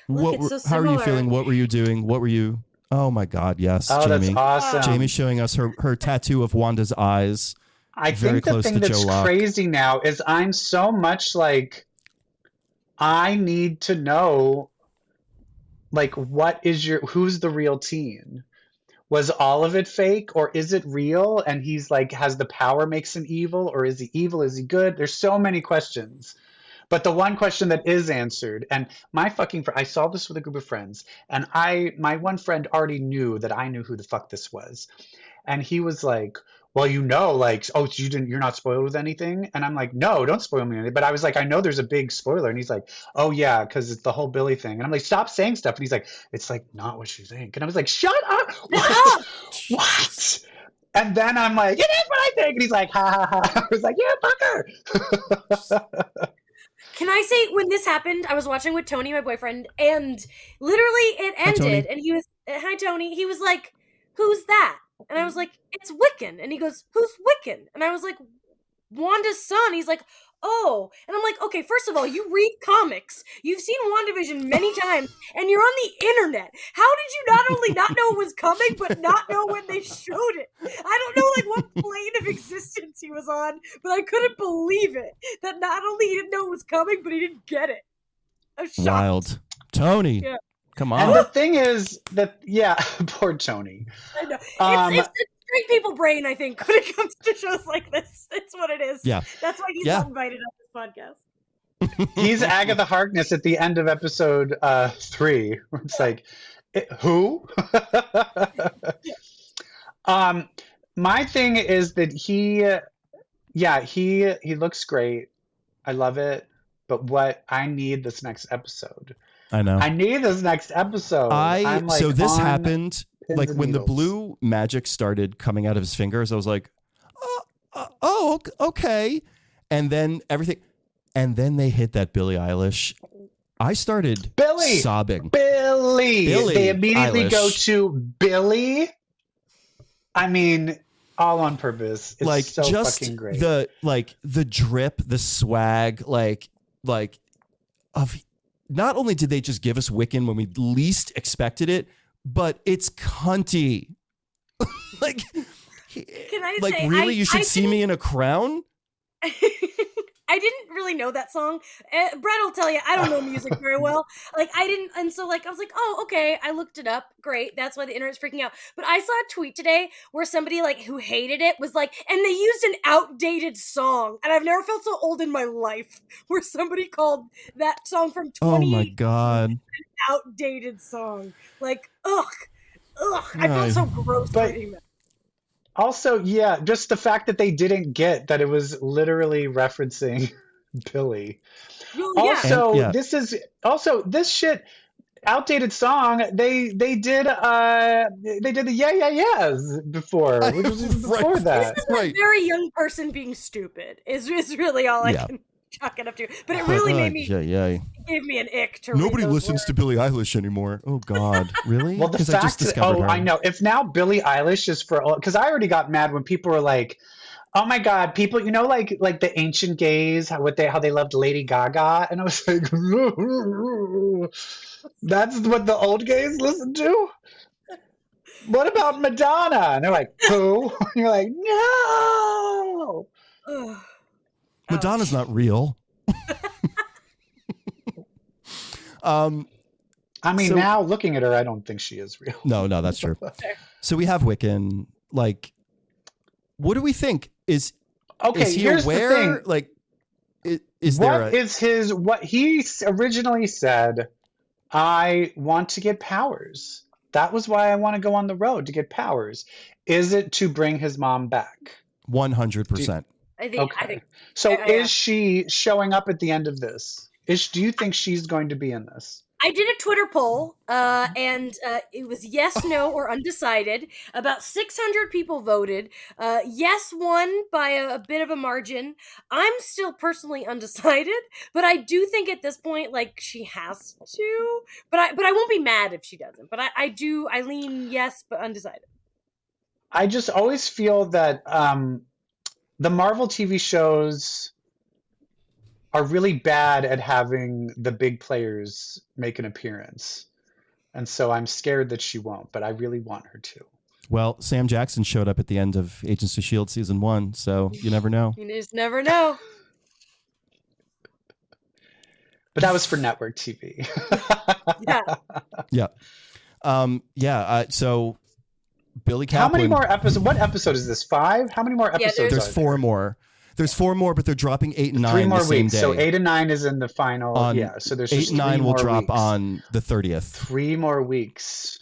How are you feeling? What were you doing? What were you? Oh my God, yes, Jamie. That's awesome. Jamie's showing us her tattoo of Wanda's eyes. I think the thing that's crazy now is I'm so much like, I need to know, like, who's the real teen? Was all of it fake, or is it real? And he's like, has the power makes him evil, or is he evil? Is he good? There's so many questions. But the one question that is answered, and I saw this with a group of friends, and my one friend already knew that I knew who the fuck this was. And he was like, well, like, oh, you're not spoiled with anything? And I'm like, no, don't spoil me anything. But I was like, I know there's a big spoiler. And he's like, oh yeah, because it's the whole Billy thing. And I'm like, stop saying stuff. And he's like, it's like not what you think. And I was like, shut up. What? And then I'm like, it is what I think. And he's like, ha ha ha. I was like, yeah, fucker. Can I say, when this happened, I was watching with Tony, my boyfriend, and literally it ended, and he was, hi Tony, he was like, who's that? And I was like, it's Wiccan. And he goes, who's Wiccan? And I was like, Wanda's son. He's like, oh. And I'm like, okay, first of all, you read comics. You've seen WandaVision many times, and you're on the internet. How did you not only not know it was coming, but not know when they showed it? I don't know, like, what plane of existence he was on, but I couldn't believe it. That not only he didn't know it was coming, but he didn't get it. I was shocked. Wild. Tony. Yeah. Come on. And the thing is that, yeah, poor Tony. I know. It's the straight people brain, I think, when it comes to shows like this. It's what it is. Yeah. That's why he's not invited on this podcast. He's Agatha Harkness at the end of episode 3. It's like, who? My thing is that he looks great. I love it. But I need this next episode. I know. I need this next episode. So this happened like when the blue magic started coming out of his fingers. I was like, okay. And then and then they hit that Billie Eilish. I started sobbing. Billy. They immediately go to Billy. I mean, all on purpose. It's like so just fucking great. The drip, the swag, like of. Not only did they just give us Wiccan when we least expected it, but it's cunty. Like, can I like say, really, you should see me in a crown? I didn't really know that song. Brett will tell you, I don't know music very well. Like, I didn't, and so, like, I was like, oh, okay, I looked it up. Great, that's why the internet's freaking out. But I saw a tweet today where somebody, like, who hated it was like, and they used an outdated song. And I've never felt so old in my life, where somebody called that song from 2018 oh my God, an outdated song. Like, ugh, I felt so gross reading that. Also, yeah, just the fact that they didn't get that it was literally referencing Billy. Well, yeah. This shit outdated song. They did the yeah yeahs before, which was even before that. This is a very young person being stupid. Is really all I can chalk it up to. But it really made me. It gave me an ick to nobody read those listens words. to Billie Eilish anymore. Oh God, really? Well, the I fact just discovered her. I know. If now Billie Eilish is because I already got mad when people were like, oh my God, people, like the ancient gays, how they loved Lady Gaga. And I was like, that's what the old gays listen to? What about Madonna? And they're like, who? And you're like, no. Madonna's not real. I mean, now looking at her, I don't think she is real. No, that's true. So we have Wiccan. Like, what do we think? Is he here's aware? The thing. Like, is there what he originally said? I want to get powers. That was why I want to go on the road, to get powers. Is it to bring his mom back? 100%. I think. So is she showing up at the end of this? Do you think she's going to be in this? I did a Twitter poll, and it was yes, no, or undecided. About 600 people voted. Yes won by a bit of a margin. I'm still personally undecided, but I do think at this point, like, she has to. But I won't be mad if she doesn't. But I lean yes, but undecided. I just always feel that the Marvel TV shows are really bad at having the big players make an appearance. And so I'm scared that she won't, but I really want her to. Well, Sam Jackson showed up at the end of Agents of S.H.I.E.L.D. season 1, so you never know. You just never know. But that was for network TV. Yeah. Yeah. So Billy Kaplan. How many more episodes? What episode is this? 5? How many more episodes? There's 4 more. There's 4 more, but they're dropping 8 and 9 3 more the same weeks. day. So 8 and 9 is in the final. So there's 8 just and 9 will drop weeks. on the 30th. 3 more weeks.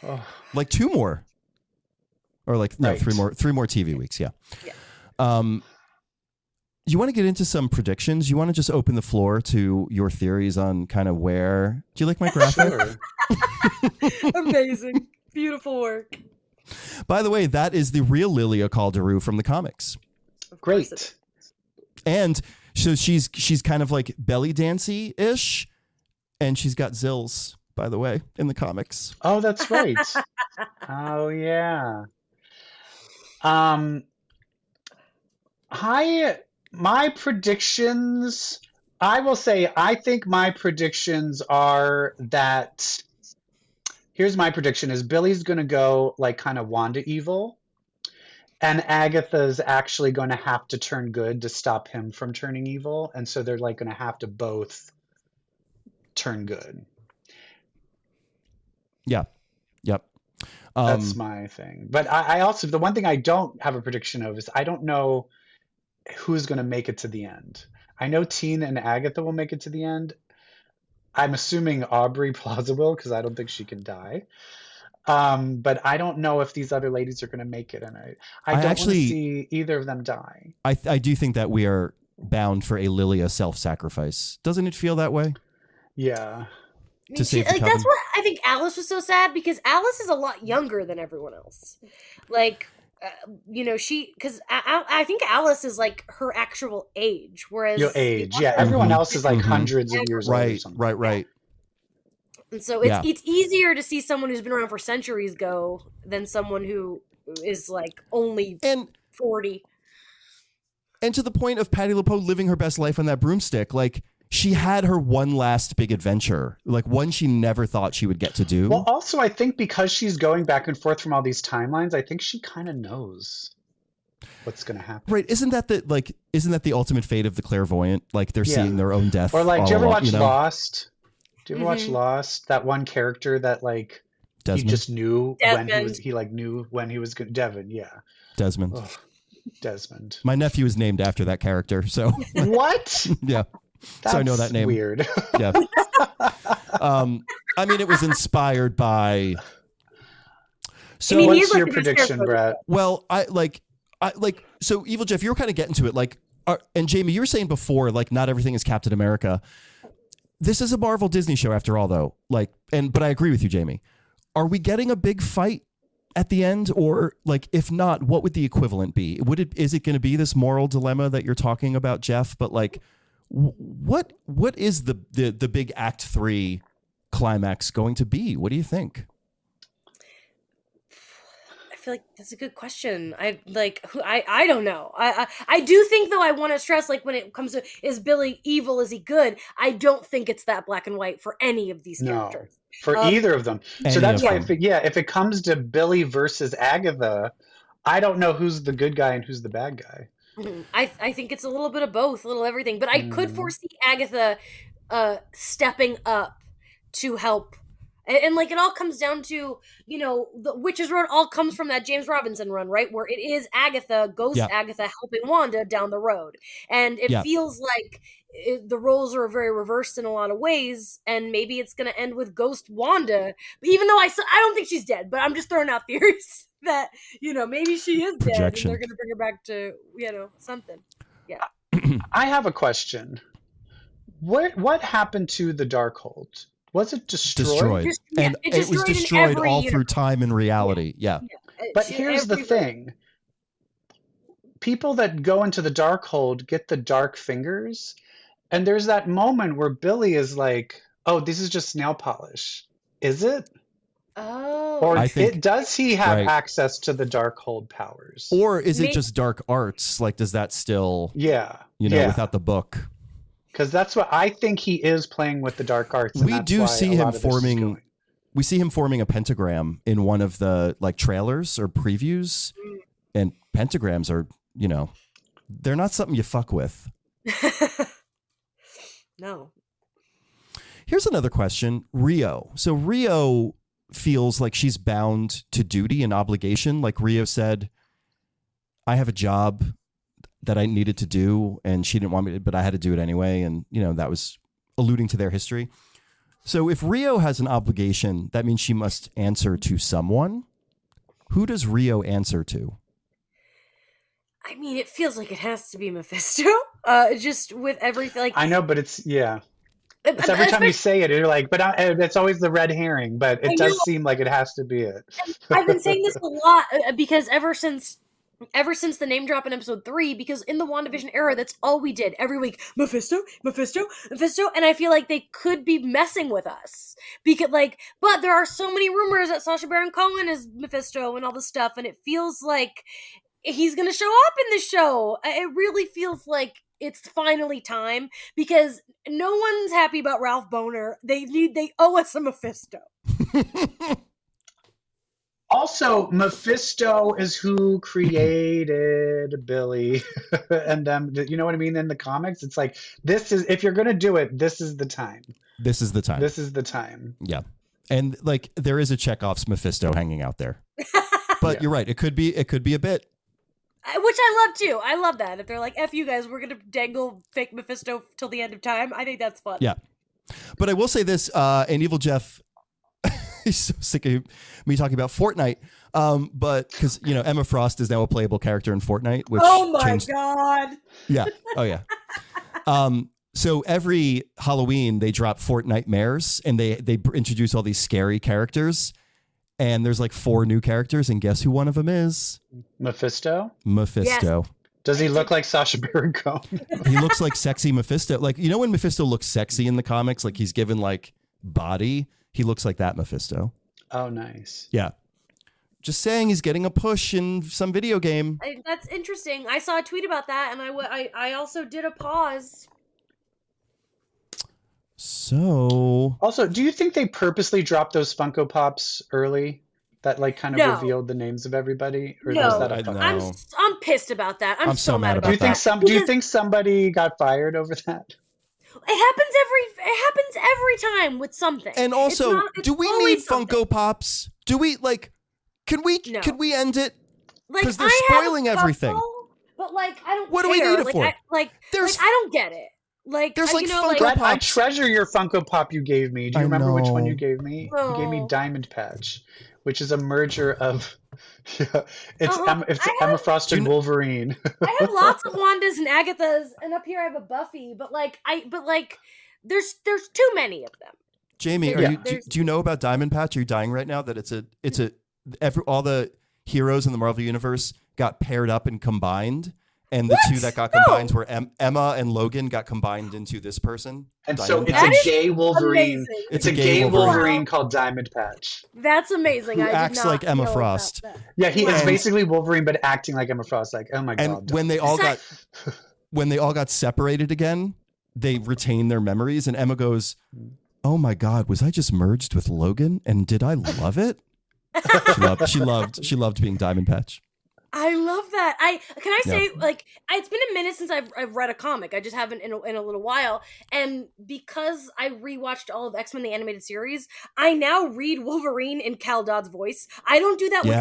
Oh. Like 2 more. Or like no, Right. 3 more TV weeks. Yeah. You want to get into some predictions? You want to just open the floor to your theories on kind of where? Do you like my graphic? Sure. Amazing. Beautiful work. By the way, that is the real Lilia Calderou from the comics. Great. And so she's kind of like belly dancey-ish, and she's got zills, by the way, in the comics. Oh, that's right. Oh, yeah. My predictions, I will say, I think my predictions are that, here's my prediction, is Billy's going to go like kind of Wanda evil, and Agatha's actually going to have to turn good to stop him from turning evil, and so they're like going to have to both turn good. Yeah. Yep. That's my thing. But I also, the one thing I don't have a prediction of is I don't know who's going to make it to the end. I know Tina and Agatha will make it to the end. I'm assuming Aubrey Plaza will, because I don't think she can die. But I don't know if these other ladies are going to make it, and I don't want to see either of them die. I do think that we are bound for a Lilia self-sacrifice. Doesn't it feel that way? Yeah. To save the coven? That's what I think Alice was so sad, because Alice is a lot younger than everyone else. Like, because I think Alice is like her actual age, whereas Your age, yeah. Everyone else is like hundreds of years old or something. Right. And so it's easier to see someone who's been around for centuries go than someone who is like only 40. And to the point of Patti LuPone living her best life on that broomstick, like she had her one last big adventure, like one she never thought she would get to do. Well, also, I think because she's going back and forth from all these timelines, I think she kind of knows what's going to happen. Right. Isn't that the ultimate fate of the clairvoyant? Like they're seeing their own death. Or like, do you ever watch Lost? Do you ever watch Lost? That one character that like Desmond. he just knew Desmond. when he was good. Devin, yeah. Desmond. Oh, Desmond. My nephew is named after that character, so what? Yeah. That's so I know that name. Weird. Yeah. I mean, it was inspired by. So what's your prediction, Brett? Well, so EvilJeff, you were kind of getting to it, like, and Jamie, you were saying before, like, not everything is Captain America. This is a Marvel Disney show after all, though. Like, but I agree with you, Jamie. Are we getting a big fight at the end, or like, if not, what would the equivalent be? Is it going to be this moral dilemma that you're talking about, Jeff? But like, what is the big Act 3 climax going to be? What do you think? I feel like that's a good question. I don't know. I do think, though, I want to stress, like, when it comes to is Billy evil, is he good? I don't think it's that black and white for any of these characters. For either of them. So that's why if it comes to Billy versus Agatha, I don't know who's the good guy and who's the bad guy. I think it's a little bit of both, a little everything. But I could foresee Agatha stepping up to help. And like, it all comes down to, the Witch's Road all comes from that James Robinson run, right? Where it is Agatha, Ghost Agatha, helping Wanda down the road. And it feels like the roles are very reversed in a lot of ways. And maybe it's going to end with Ghost Wanda. Even though I don't think she's dead, but I'm just throwing out theories that, maybe she is dead and they're going to bring her back to, something. Yeah. I have a question. What happened to the Darkhold? Was it destroyed? And it was destroyed all through time and reality. Yeah. But here's the thing. People that go into the Darkhold get the dark fingers. And there's that moment where Billy is like, oh, this is just nail polish. Is it? Oh. Or does he have access to the Darkhold powers? Or is it just dark arts? Like, does that still, without the book? Because that's what I think he is playing with the dark arts. We do see him forming. We see him forming a pentagram in one of the like trailers or previews, and pentagrams are, they're not something you fuck with. No. Here's another question. Rio. So Rio feels like she's bound to duty and obligation. Like Rio said, I have a job that I needed to do, and she didn't want me to, but I had to do it anyway. And, that was alluding to their history. So if Rio has an obligation, that means she must answer to someone. Who does Rio answer to? I mean, it feels like it has to be Mephisto. Just with everything. Like, I know, but it's every time you say it, you're like, but it's always the red herring. But it does seem like it has to be it. I've been saying this a lot because ever since the name drop in episode 3, because in the WandaVision era, that's all we did every week. Mephisto, and I feel like they could be messing with us because, but there are so many rumors that Sacha Baron Cohen is Mephisto and all this stuff, and it feels like he's gonna show up in the show. It really feels like it's finally time because no one's happy about Ralph Boner. They owe us a Mephisto. Also, Mephisto is who created Billy and them. You know what I mean? In the comics, it's like, if you're going to do it, this is the time. This is the time. This is the time. Yeah. And there is a Chekhov's Mephisto hanging out there. But You're right. It could be a bit. Which I love too. I love that. If they're like, F you guys, we're going to dangle fake Mephisto till the end of time. I think that's fun. Yeah. But I will say this, and EvilJeff, he's so sick of me talking about Fortnite. But because, Emma Frost is now a playable character in Fortnite, which God. Yeah. Oh yeah. So every Halloween they drop Fortnite mares and they introduce all these scary characters. And there's 4 new characters, and guess who one of them is? Mephisto? Mephisto. Yes. Does he look like Sacha Baron Cohen? He looks like sexy Mephisto. When Mephisto looks sexy in the comics, he's given body, he looks like that Mephisto. Oh, nice. Yeah. Just saying, he's getting a push in some video game. That's interesting. I saw a tweet about that, and I also did a pause. So, also, do you think they purposely dropped those Funko Pops early that kind of revealed the names of everybody? Or no, was that a I'm pissed about that. I'm so mad about that. Do you think somebody got fired over that? It happens every time with something. And also, do we need Funko Pops? Do we can we end it? Because they're spoiling everything. But I don't. What care. Do we need it for? I don't get it. There's Funko Brett, Pops. I treasure your Funko Pop you gave me. Do you remember which one you gave me? Oh. You gave me Diamond Patch, which is a merger of it's Emma Frost and Wolverine. I have lots of Wandas and Agathas, and up here I have a Buffy, but there's too many of them. Jamie, do you know about Diamond Patch? Are you dying right now that all the heroes in the Marvel universe got paired up and combined? And the two that got combined were Emma and Logan got combined into this person. And Diamond so it's a gay Wolverine. Amazing. It's a gay Wolverine called Diamond Patch. That's amazing. Who acts like Emma Frost. Yeah, he is basically Wolverine, but acting like Emma Frost. Oh my god! And when they all got separated again, they retain their memories. And Emma goes, "Oh my god, was I just merged with Logan? And did I love it?" She loved being Diamond Patch. I love that. Can I say it's been a minute since I've read a comic. I just haven't in a little while, and because I rewatched all of X-Men the animated series, I now read Wolverine in Cal Dodd's voice. I don't do that with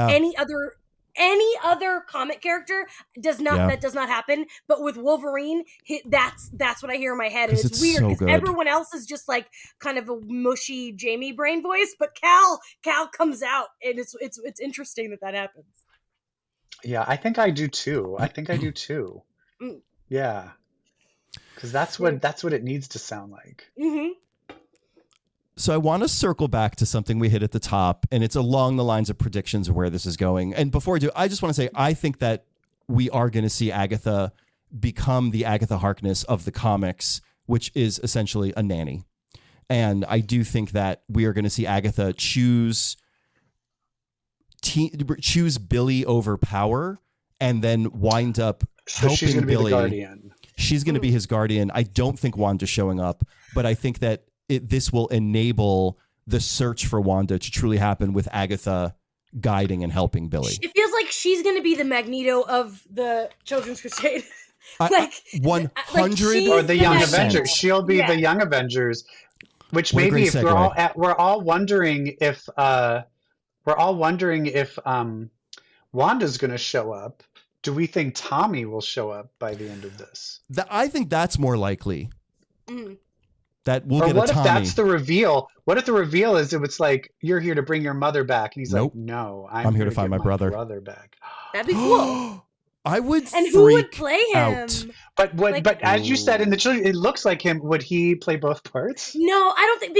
any other comic character. That does not happen. But with Wolverine, that's what I hear in my head, and it's weird because everyone else is just kind of a mushy Jamie brain voice, but Cal comes out, and it's interesting that happens. Yeah, I think I do too. Yeah, because that's what it needs to sound like. Mm-hmm. So I want to circle back to something we hit at the top, and it's along the lines of predictions of where this is going. And before I do, I just want to say I think that we are going to see Agatha become the Agatha Harkness of the comics, which is essentially a nanny. And I do think that we are going to see Agatha choose Billy over power and then wind up helping she's gonna Billy. Be the guardian. She's going to be his guardian. I don't think Wanda's showing up, but I think that this will enable the search for Wanda to truly happen with Agatha guiding and helping Billy. It feels like she's going to be the Magneto of the Children's Crusade. Like 100 or the Young Percent. Avengers. She'll be the Young Avengers, which What a maybe great if we're all wondering if Wanda's going to show up. Do we think Tommy will show up by the end of this? I think that's more likely. That we'll or get what a Tommy. if that's the reveal? What if the reveal is it's like, you're here to bring your mother back? And he's Nope. like, no, I'm here to find my brother back. That'd be cool. I would And who would freak play him? out. But as you said in the children, it looks like him. Would he play both parts? No, I don't think,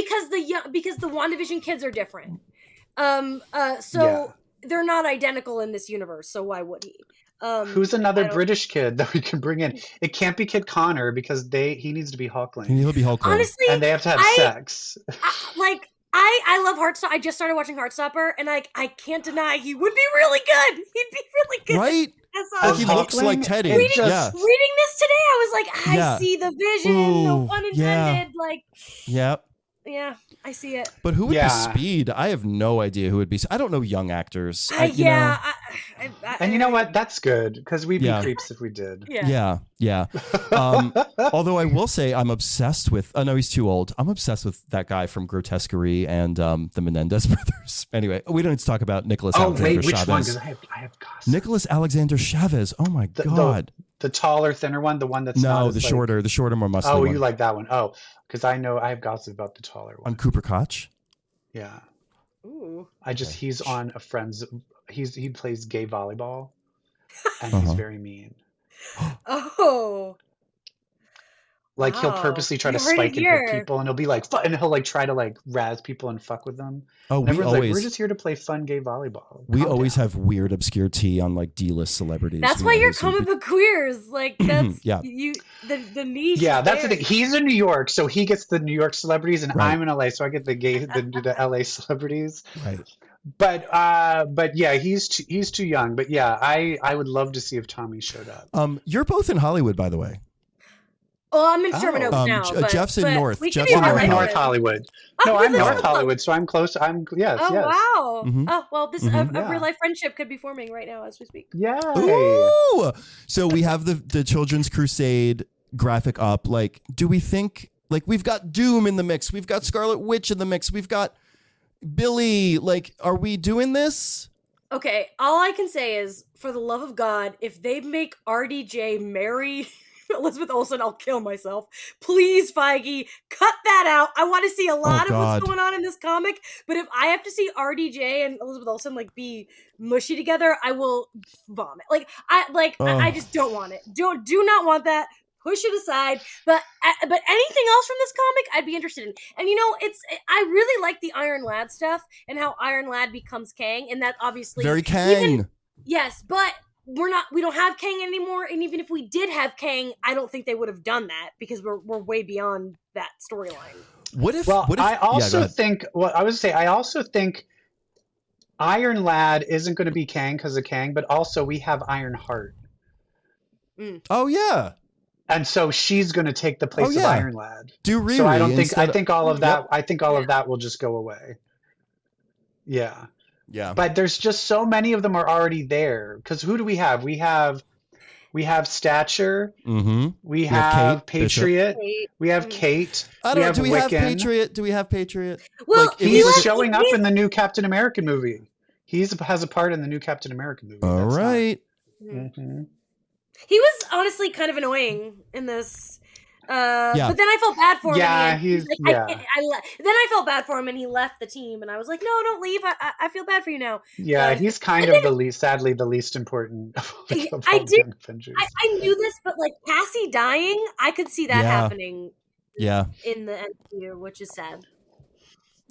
because the WandaVision kids are different. So they're not identical in this universe. So why would he? Who's another British kid that we can bring in? It can't be Kid Connor because he needs to be Hulkling. He'll be Hulkling. Honestly, and they have to have sex. I love Heartstopper. I just started watching Heartstopper, and I can't deny he would be really good. He'd be really good. Right? He looks like Teddy. Reading this today, I was like, I see the vision. No pun intended. Yeah, I see it. But who would be Speed? I have no idea who would be. I don't know young actors. And you know what? That's good, because we'd be creeps if we did. Yeah. Although I will say I'm obsessed with. Oh no, he's too old. I'm obsessed with that guy from Grotesquerie and the Menendez brothers. Anyway, we don't need to talk about Nicholas Alexander which Chavez. one? Because I have gossip. Nicholas Alexander Chavez. Oh my god. The taller, thinner one, the one that's shorter, more muscular. Oh, one. you like that one? Oh, because I have gossip about the taller one. On Cooper Koch. Yeah. Ooh. He's on a friend's. He plays gay volleyball, and he's very mean. Oh. Like he'll purposely try to spike and hit people, and he'll be like, and he'll like try to like razz people and fuck with them. Oh, and everyone's like, we're just here to play fun gay volleyball. We always have weird obscure tea on like D-list celebrities. That's why you're comic book queers. Like that's the niche. Yeah, that's the thing. He's in New York, so he gets the New York celebrities, and I'm in LA, so I get the LA celebrities. Right. But yeah, he's too young. But yeah, I would love to see if Tommy showed up. You're both in Hollywood, by the way. Oh, I'm in Sherman Oaks now. Jeff's in North. I'm North Hollywood. No, I'm North Hollywood, so I'm close. Yes. Wow. Mm-hmm. Oh well, this a real life friendship could be forming right now as we speak. Yeah. Ooh! So we have the Children's Crusade graphic up. Like, do we think we've got Doom in the mix? We've got Scarlet Witch in the mix. We've got Billy. Like, are we doing this? Okay, all I can say is, for the love of God, if they make RDJ marry Elizabeth Olsen, I'll kill myself. Please, Feige, cut that out. I want to see a lot of what's going on in this comic, but if I have to see RDJ and Elizabeth Olsen be mushy together, I will vomit. I just don't want it. Do not want that. Push it aside. But anything else from this comic, I'd be interested in. And I really like the Iron Lad stuff and how Iron Lad becomes Kang, and that obviously very Kang. Yes, but we don't have Kang anymore, and even if we did have Kang, I don't think they would have done that because we're way beyond that storyline. I also think Iron Lad isn't going to be Kang because of Kang, but also we have Iron Heart. Oh yeah. And so she's going to take the place of Iron Lad. Do Riri. So I think all of that. I think all of that will just go away. Yeah. Yeah. But there's just so many of them are already there. Because who do we have? We have Stature. Mm-hmm. We have Kate Patriot. We have Kate. I don't know. Do we have Patriot? Do we have Patriot? Well, he's showing up in the new Captain America movie. He has a part in the new Captain America movie. All right. Mm-hmm. He was honestly kind of annoying in this. But then I felt bad for him. Then I felt bad for him, and he left the team. And I was like, "No, don't leave. I feel bad for you now." Yeah, he's kind of sadly the least important. I knew this, but Cassie dying, I could see that happening. Yeah. In the MCU, which is sad.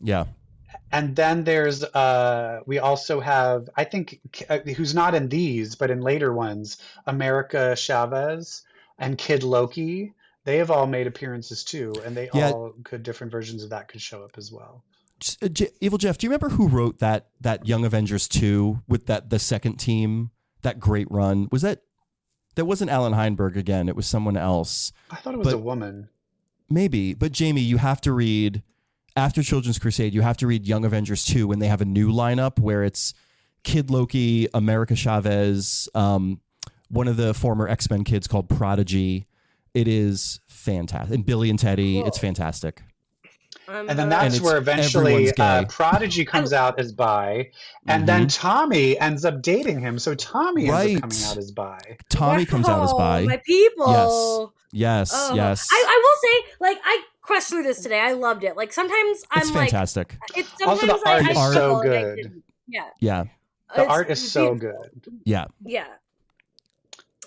Yeah. And then there's we also have, I think, who's not in these but in later ones, America Chavez and Kid Loki. They have all made appearances too, and they all different versions of that could show up as well. EvilJeff, do you remember who wrote that Young Avengers 2 with the second team, that great run? That wasn't Alan Heinberg again, it was someone else. I thought it was a woman. Maybe, but Jamie, you have to read after Children's Crusade, you have to read Young Avengers 2 when they have a new lineup where it's Kid Loki, America Chavez, one of the former X-Men kids called Prodigy. It is fantastic. And Billy and Teddy, it's fantastic. And then that's where eventually Prodigy comes out as bi, and then Tommy ends up dating him. So Tommy ends up coming out as bi. Tommy comes out as bi. My people. Yes. I will say, like, I crushed through this today. I loved it. Like, sometimes it's fantastic. It's sometimes also, the art is so good. Yeah. The art is so good. Yeah.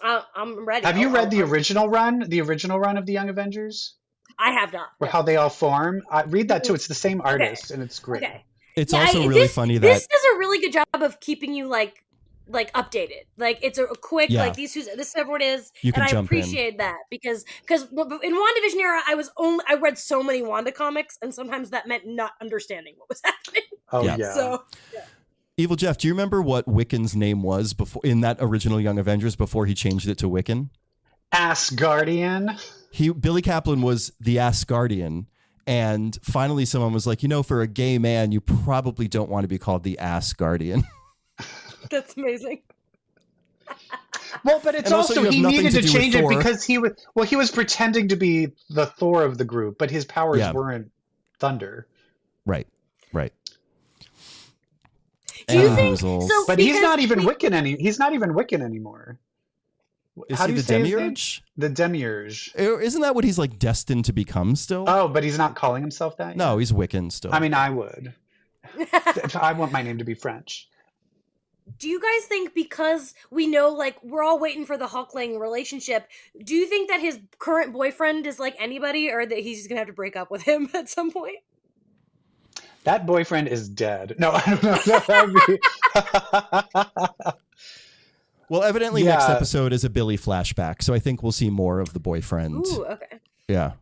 I'm ready. Have you read the original run? The original run of the Young Avengers? I have not. Or how they all form? Read that too. It's the same artist, and it's great. Okay. It's also really funny that this does a really good job of keeping you like updated. Like it's a quick like this is everyone is, you can and I jump appreciate that because in WandaVision era I read so many Wanda comics, and sometimes that meant not understanding what was happening. Oh yeah. So. EvilJeff, do you remember what Wiccan's name was before in that original Young Avengers before he changed it to Wiccan? Asgardian. Billy Kaplan was the Asgardian, and finally someone was like, for a gay man, you probably don't want to be called the Asgardian. That's amazing. Well, but it's also he needed to change it because he was pretending to be the Thor of the group, but his powers weren't thunder. Right. Do you think so? But he's not even Wiccan He's not even Wiccan anymore. How do you say Demiurge? The Demiurge. Isn't that what he's like destined to become still? Oh, but he's not calling himself that yet? No, he's Wiccan still. I mean, I would. I want my name to be French. Do you guys think because we know, like, we're all waiting for the Hulkling relationship, do you think that his current boyfriend is like anybody, or that he's just going to have to break up with him at some point? That boyfriend is dead. No, I don't know. Well, evidently next episode is a Billy flashback, so I think we'll see more of the boyfriend. Ooh, okay. Yeah.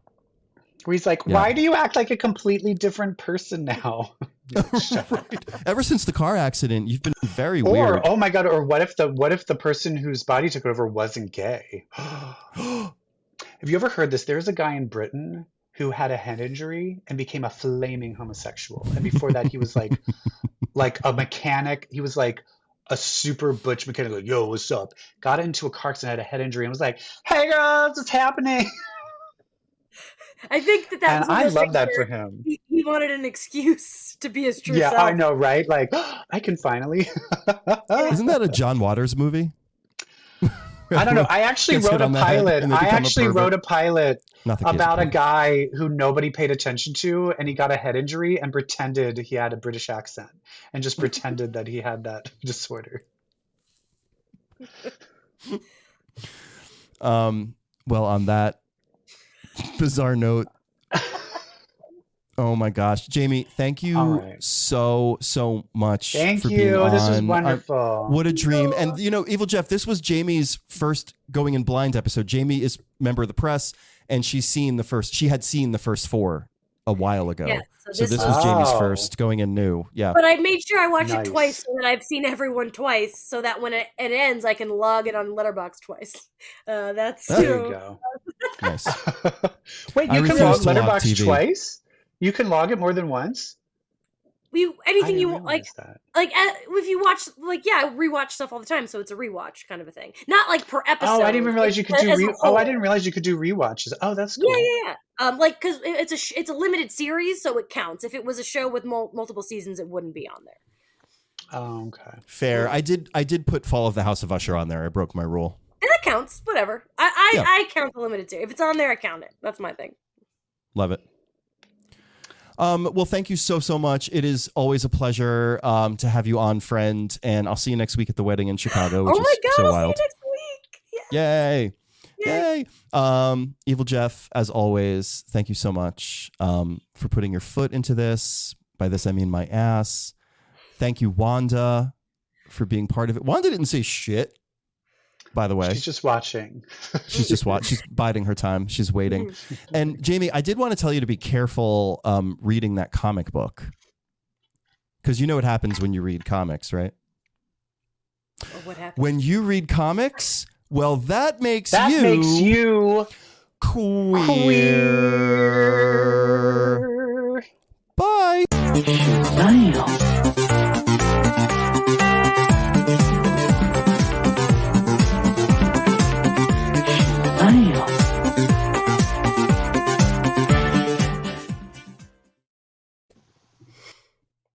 Where he's like, why do you act like a completely different person now? Right. Ever since the car accident, you've been very weird. Oh my God, or what if the person whose body took over wasn't gay? Have you ever heard this? There's a guy in Britain who had a head injury and became a flaming homosexual. And before that, he was like a mechanic. He was like a super butch mechanic, like, yo, what's up? Got into a car accident, had a head injury, and was like, hey girls, what's happening? I think that and I love that for him. He wanted an excuse to be his true self. Yeah, I know, right? Like, I can finally. Isn't that a John Waters movie? I don't know. I actually wrote a pilot. About a guy who nobody paid attention to, and he got a head injury and pretended he had a British accent and just pretended that he had that disorder. Well, on that bizarre note, oh my gosh, Jamie, thank you so much. Thank for you. Being on. This was wonderful. What a dream. And EvilJeff, this was Jamie's first Going in Blind episode. Jamie is member of the press, and she had seen the first 4 a while ago. Yeah, so this was Jamie's first Going in New. Yeah. But I made sure I watched it twice so that I've seen everyone twice, so that when it ends, I can log it on Letterboxd twice. There you go. Nice. Wait, you can log Letterboxd twice? You can log it more than once? Anything you want, like if you watch, rewatch stuff all the time, so it's a rewatch kind of a thing, not like per episode. Oh, I didn't realize you could do. I didn't realize you could do rewatches. Oh, that's cool. Yeah. Like because it's a limited series, so it counts. If it was a show with multiple seasons, it wouldn't be on there. Oh, okay. Fair. I did put Fall of the House of Usher on there. I broke my rule. And that counts. Whatever. I count the limited series. If it's on there, I count it. That's my thing. Love it. Well, thank you so much. It is always a pleasure to have you on, friend. And I'll see you next week at the wedding in Chicago, which is so wild. See you next week. Yes. Yay. EvilJeff, as always, thank you so much for putting your foot into this. By this, I mean my ass. Thank you, Wanda, for being part of it. Wanda didn't say shit, by the way. She's just watching. She's biding her time. She's waiting. And Jamie, I did want to tell you to be careful reading that comic book. Because you know what happens when you read comics, right? What happens? When you read comics, well, that makes you queer.